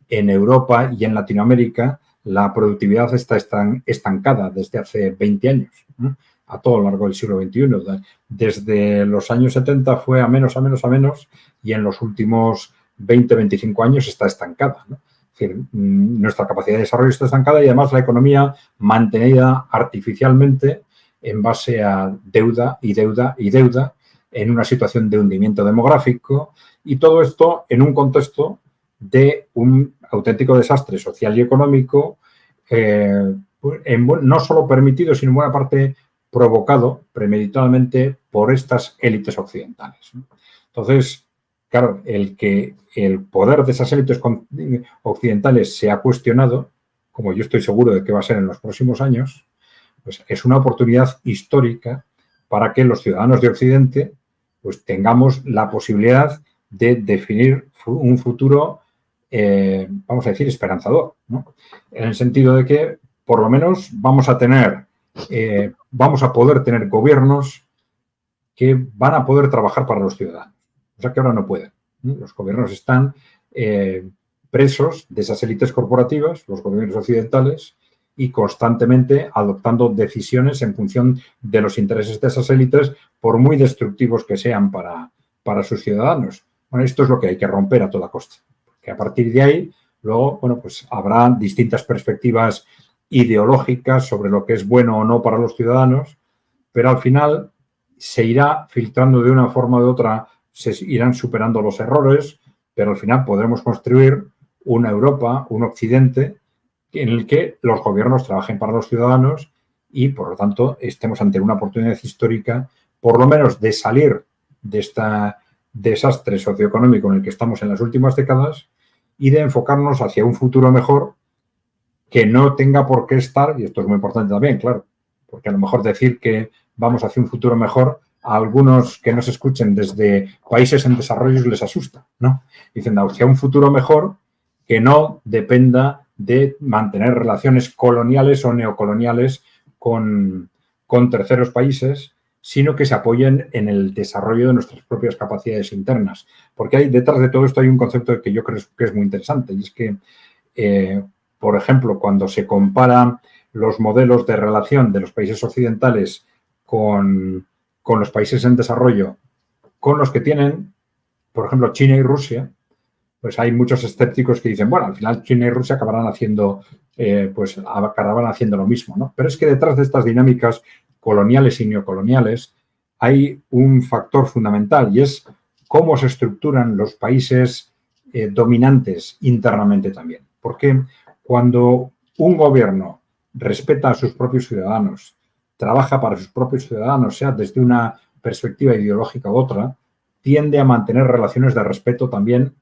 Speaker 2: en Europa y en Latinoamérica la productividad está estancada desde hace 20 años, ¿no? A todo lo largo del siglo XXI. Desde los años 70 fue a menos, a menos, a menos, y en los últimos 20, 25 años está estancada, ¿no? Es decir, nuestra capacidad de desarrollo está estancada y además la economía mantenida artificialmente en base a deuda y deuda y deuda en una situación de hundimiento demográfico y todo esto en un contexto de un auténtico desastre social y económico, no solo permitido, sino en buena parte provocado premeditadamente por estas élites occidentales. Entonces, claro, el que el poder de esas élites occidentales se ha cuestionado, como yo estoy seguro de que va a ser en los próximos años, pues es una oportunidad histórica para que los ciudadanos de Occidente pues tengamos la posibilidad de definir un futuro vamos a decir, esperanzador, ¿no? En el sentido de que, por lo menos, vamos a poder tener gobiernos que van a poder trabajar para los ciudadanos, o sea que ahora no pueden, ¿no? Los gobiernos están presos de esas élites corporativas, los gobiernos occidentales, y constantemente adoptando decisiones en función de los intereses de esas élites, por muy destructivos que sean para sus ciudadanos. Bueno, esto es lo que hay que romper a toda costa. Que a partir de ahí, luego, bueno, pues habrá distintas perspectivas ideológicas sobre lo que es bueno o no para los ciudadanos, pero al final se irá filtrando de una forma o de otra, se irán superando los errores, pero al final podremos construir una Europa, un Occidente, en el que los gobiernos trabajen para los ciudadanos y, por lo tanto, estemos ante una oportunidad histórica, por lo menos de salir de este desastre socioeconómico en el que estamos en las últimas décadas y de enfocarnos hacia un futuro mejor que no tenga por qué estar, y esto es muy importante también, claro, porque a lo mejor decir que vamos hacia un futuro mejor, a algunos que nos escuchen desde países en desarrollo les asusta, ¿no? Dicen hacia un futuro mejor que no dependa de mantener relaciones coloniales o neocoloniales con terceros países, sino que se apoyen en el desarrollo de nuestras propias capacidades internas. Porque detrás de todo esto hay un concepto que yo creo que es muy interesante, y es que, por ejemplo, cuando se comparan los modelos de relación de los países occidentales con los países en desarrollo, con los que tienen, por ejemplo, China y Rusia, pues hay muchos escépticos que dicen, bueno, al final China y Rusia acabarán haciendo, acabarán haciendo lo mismo, ¿no? Pero es que detrás de estas dinámicas coloniales y neocoloniales hay un factor fundamental y es cómo se estructuran los países dominantes internamente también. Porque cuando un gobierno respeta a sus propios ciudadanos, trabaja para sus propios ciudadanos, sea desde una perspectiva ideológica u otra, tiende a mantener relaciones de respeto también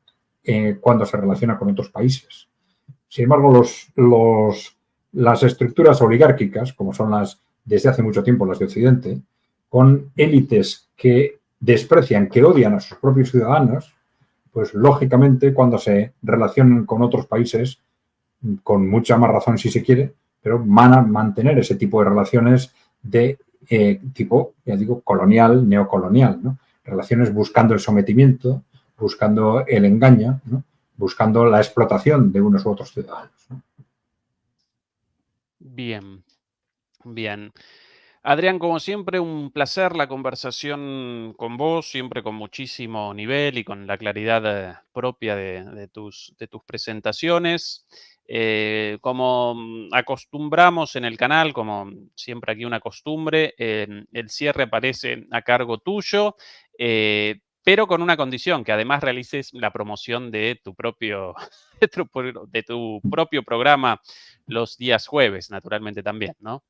Speaker 2: cuando se relaciona con otros países. Sin embargo, las estructuras oligárquicas, como son las desde hace mucho tiempo las de Occidente, con élites que desprecian, que odian a sus propios ciudadanos, pues lógicamente cuando se relacionan con otros países, con mucha más razón si se quiere, pero van a mantener ese tipo de relaciones de tipo, ya digo, colonial, neocolonial, ¿no? Relaciones buscando el sometimiento, buscando el engaño, ¿no? Buscando la explotación de unos u otros ciudadanos, ¿no?
Speaker 1: Bien, bien. Adrián, como siempre, un placer la conversación con vos, siempre con muchísimo nivel y con la claridad propia de tus presentaciones. Como acostumbramos en el canal, como siempre aquí una costumbre, el cierre aparece a cargo tuyo, pero con una condición, que además realices la promoción de tu propio, de tu propio programa los días jueves, naturalmente también, ¿no?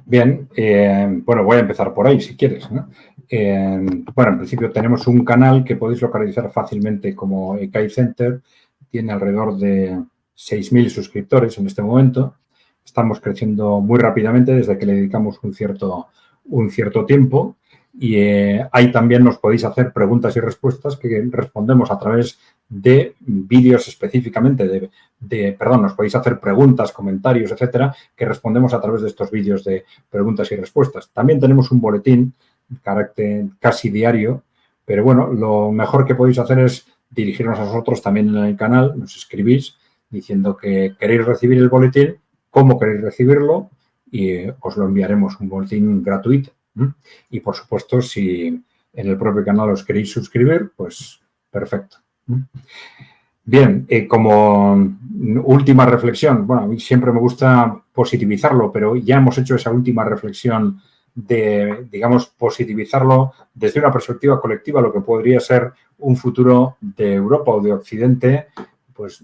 Speaker 2: Bien, bueno, voy a empezar por ahí si quieres, ¿no? Bueno, en principio tenemos un canal que podéis localizar fácilmente como EKAI Center, tiene alrededor de 6.000 suscriptores en este momento. Estamos creciendo muy rápidamente desde que le dedicamos un cierto tiempo y ahí también nos podéis hacer preguntas y respuestas que respondemos a través de vídeos específicamente, perdón, nos podéis hacer preguntas, comentarios, etcétera, que respondemos a través de estos vídeos de preguntas y respuestas. También tenemos un boletín, carácter casi diario, pero bueno, lo mejor que podéis hacer es dirigirnos a nosotros también en el canal, nos escribís diciendo que queréis recibir el boletín, cómo queréis recibirlo y os lo enviaremos, un boletín gratuito. Y por supuesto, si en el propio canal os queréis suscribir, pues perfecto. Bien, como última reflexión, bueno, a mí siempre me gusta positivizarlo, pero ya hemos hecho esa última reflexión de, digamos, positivizarlo desde una perspectiva colectiva, lo que podría ser un futuro de Europa o de Occidente, pues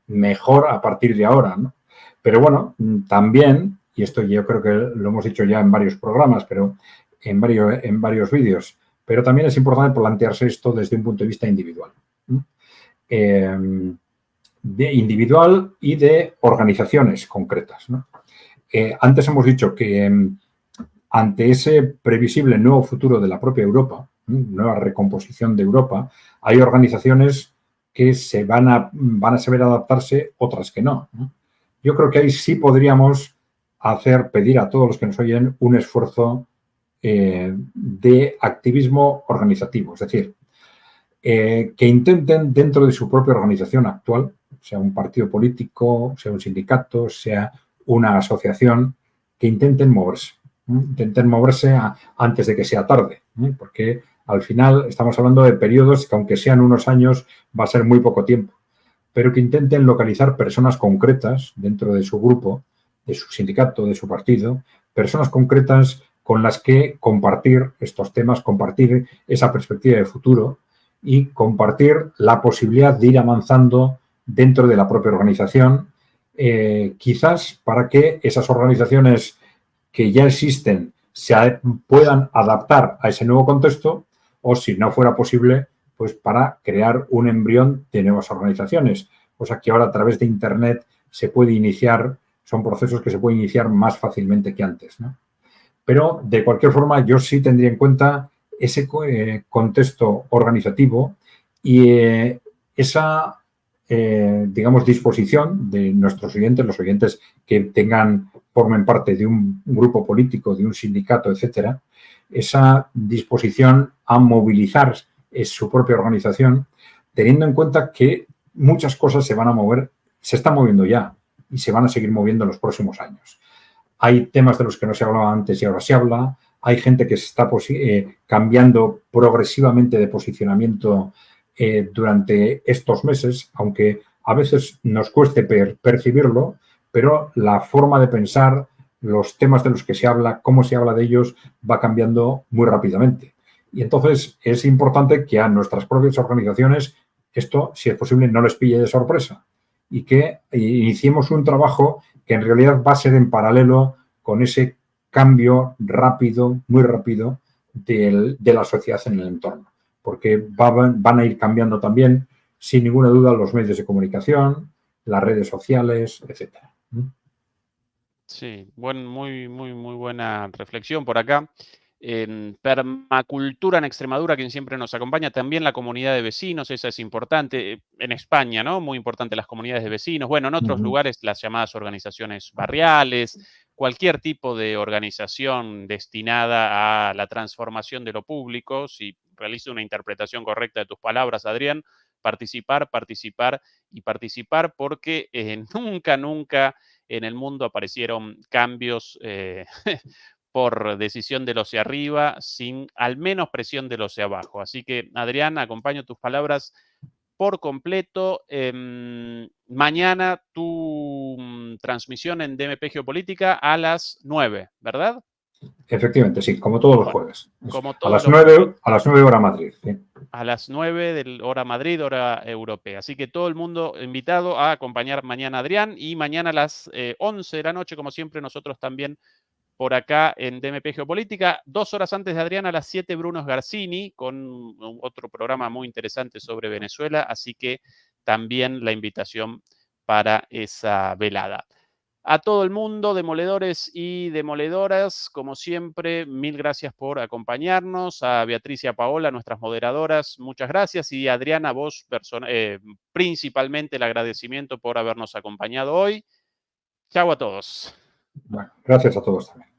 Speaker 2: mejor a partir de ahora, ¿no? Pero bueno, también, y esto yo creo que lo hemos dicho ya en varios programas, pero en varios vídeos, pero también es importante plantearse esto desde un punto de vista individual. De individual y de organizaciones concretas, ¿no? Antes hemos dicho que ante ese previsible nuevo futuro de la propia Europa, nueva recomposición de Europa, hay organizaciones que van a saber adaptarse, otras que no, ¿no? Yo creo que ahí sí podríamos pedir a todos los que nos oyen un esfuerzo de activismo organizativo, es decir, que intenten dentro de su propia organización actual, sea un partido político, sea un sindicato, sea una asociación, que intenten moverse antes de que sea tarde, porque al final estamos hablando de periodos que aunque sean unos años va a ser muy poco tiempo, pero que intenten localizar personas concretas dentro de su grupo, de su sindicato, de su partido, personas concretas con las que compartir estos temas, compartir esa perspectiva de futuro y compartir la posibilidad de ir avanzando dentro de la propia organización, quizás para que esas organizaciones que ya existen puedan adaptar a ese nuevo contexto o, si no fuera posible, pues para crear un embrión de nuevas organizaciones. O sea que ahora a través de Internet se puede iniciar, son procesos que se pueden iniciar más fácilmente que antes, ¿no? Pero, de cualquier forma, yo sí tendría en cuenta ese contexto organizativo y esa, digamos, disposición de nuestros oyentes, los oyentes que formen parte de un grupo político, de un sindicato, etcétera, esa disposición a movilizar su propia organización, teniendo en cuenta que muchas cosas se van a mover, se están moviendo ya y se van a seguir moviendo en los próximos años. Hay temas de los que no se hablaba antes y ahora se habla. Hay gente que se está cambiando progresivamente de posicionamiento durante estos meses, aunque a veces nos cueste percibirlo, pero la forma de pensar, los temas de los que se habla, cómo se habla de ellos, va cambiando muy rápidamente. Y entonces es importante que a nuestras propias organizaciones esto, si es posible, no les pille de sorpresa y que iniciemos un trabajo que en realidad va a ser en paralelo con ese cambio rápido, muy rápido, de la sociedad en el entorno. Porque van a ir cambiando también, sin ninguna duda, los medios de comunicación, las redes sociales, etcétera.
Speaker 1: Sí, muy buena reflexión por acá. En permacultura en Extremadura, quien siempre nos acompaña, también la comunidad de vecinos, esa es importante. En España, ¿no? Muy importante las comunidades de vecinos. Bueno, en otros lugares las llamadas organizaciones barriales, cualquier tipo de organización destinada a la transformación de lo público. Si realizo una interpretación correcta de tus palabras, Adrián, participar, participar y participar, porque nunca en el mundo aparecieron cambios por decisión de los de arriba, sin al menos presión de los de abajo. Así que, Adrián, acompaño tus palabras por completo. Mañana tu transmisión en DMP Geopolítica a las 9, ¿verdad?
Speaker 2: Efectivamente, sí, como todos los
Speaker 1: Bueno,
Speaker 2: jueves.
Speaker 1: como
Speaker 2: A
Speaker 1: todos
Speaker 2: las
Speaker 1: los
Speaker 2: 9, a las 9 hora Madrid. ¿Sí?
Speaker 1: a las 9 de hora Madrid, hora europea. Así que todo el mundo invitado a acompañar mañana a Adrián y mañana a las 11 de la noche, como siempre, nosotros también por acá en DMP Geopolítica. 2 horas antes de Adrián, a las 7, Bruno Garcini, con otro programa muy interesante sobre Venezuela. Así que también la invitación para esa velada. A todo el mundo, demoledores y demoledoras, como siempre, mil gracias por acompañarnos. A Beatriz y a Paola, nuestras moderadoras, muchas gracias. Y Adriana, vos principalmente el agradecimiento por habernos acompañado hoy. Chau a todos.
Speaker 2: Bueno, gracias a todos también.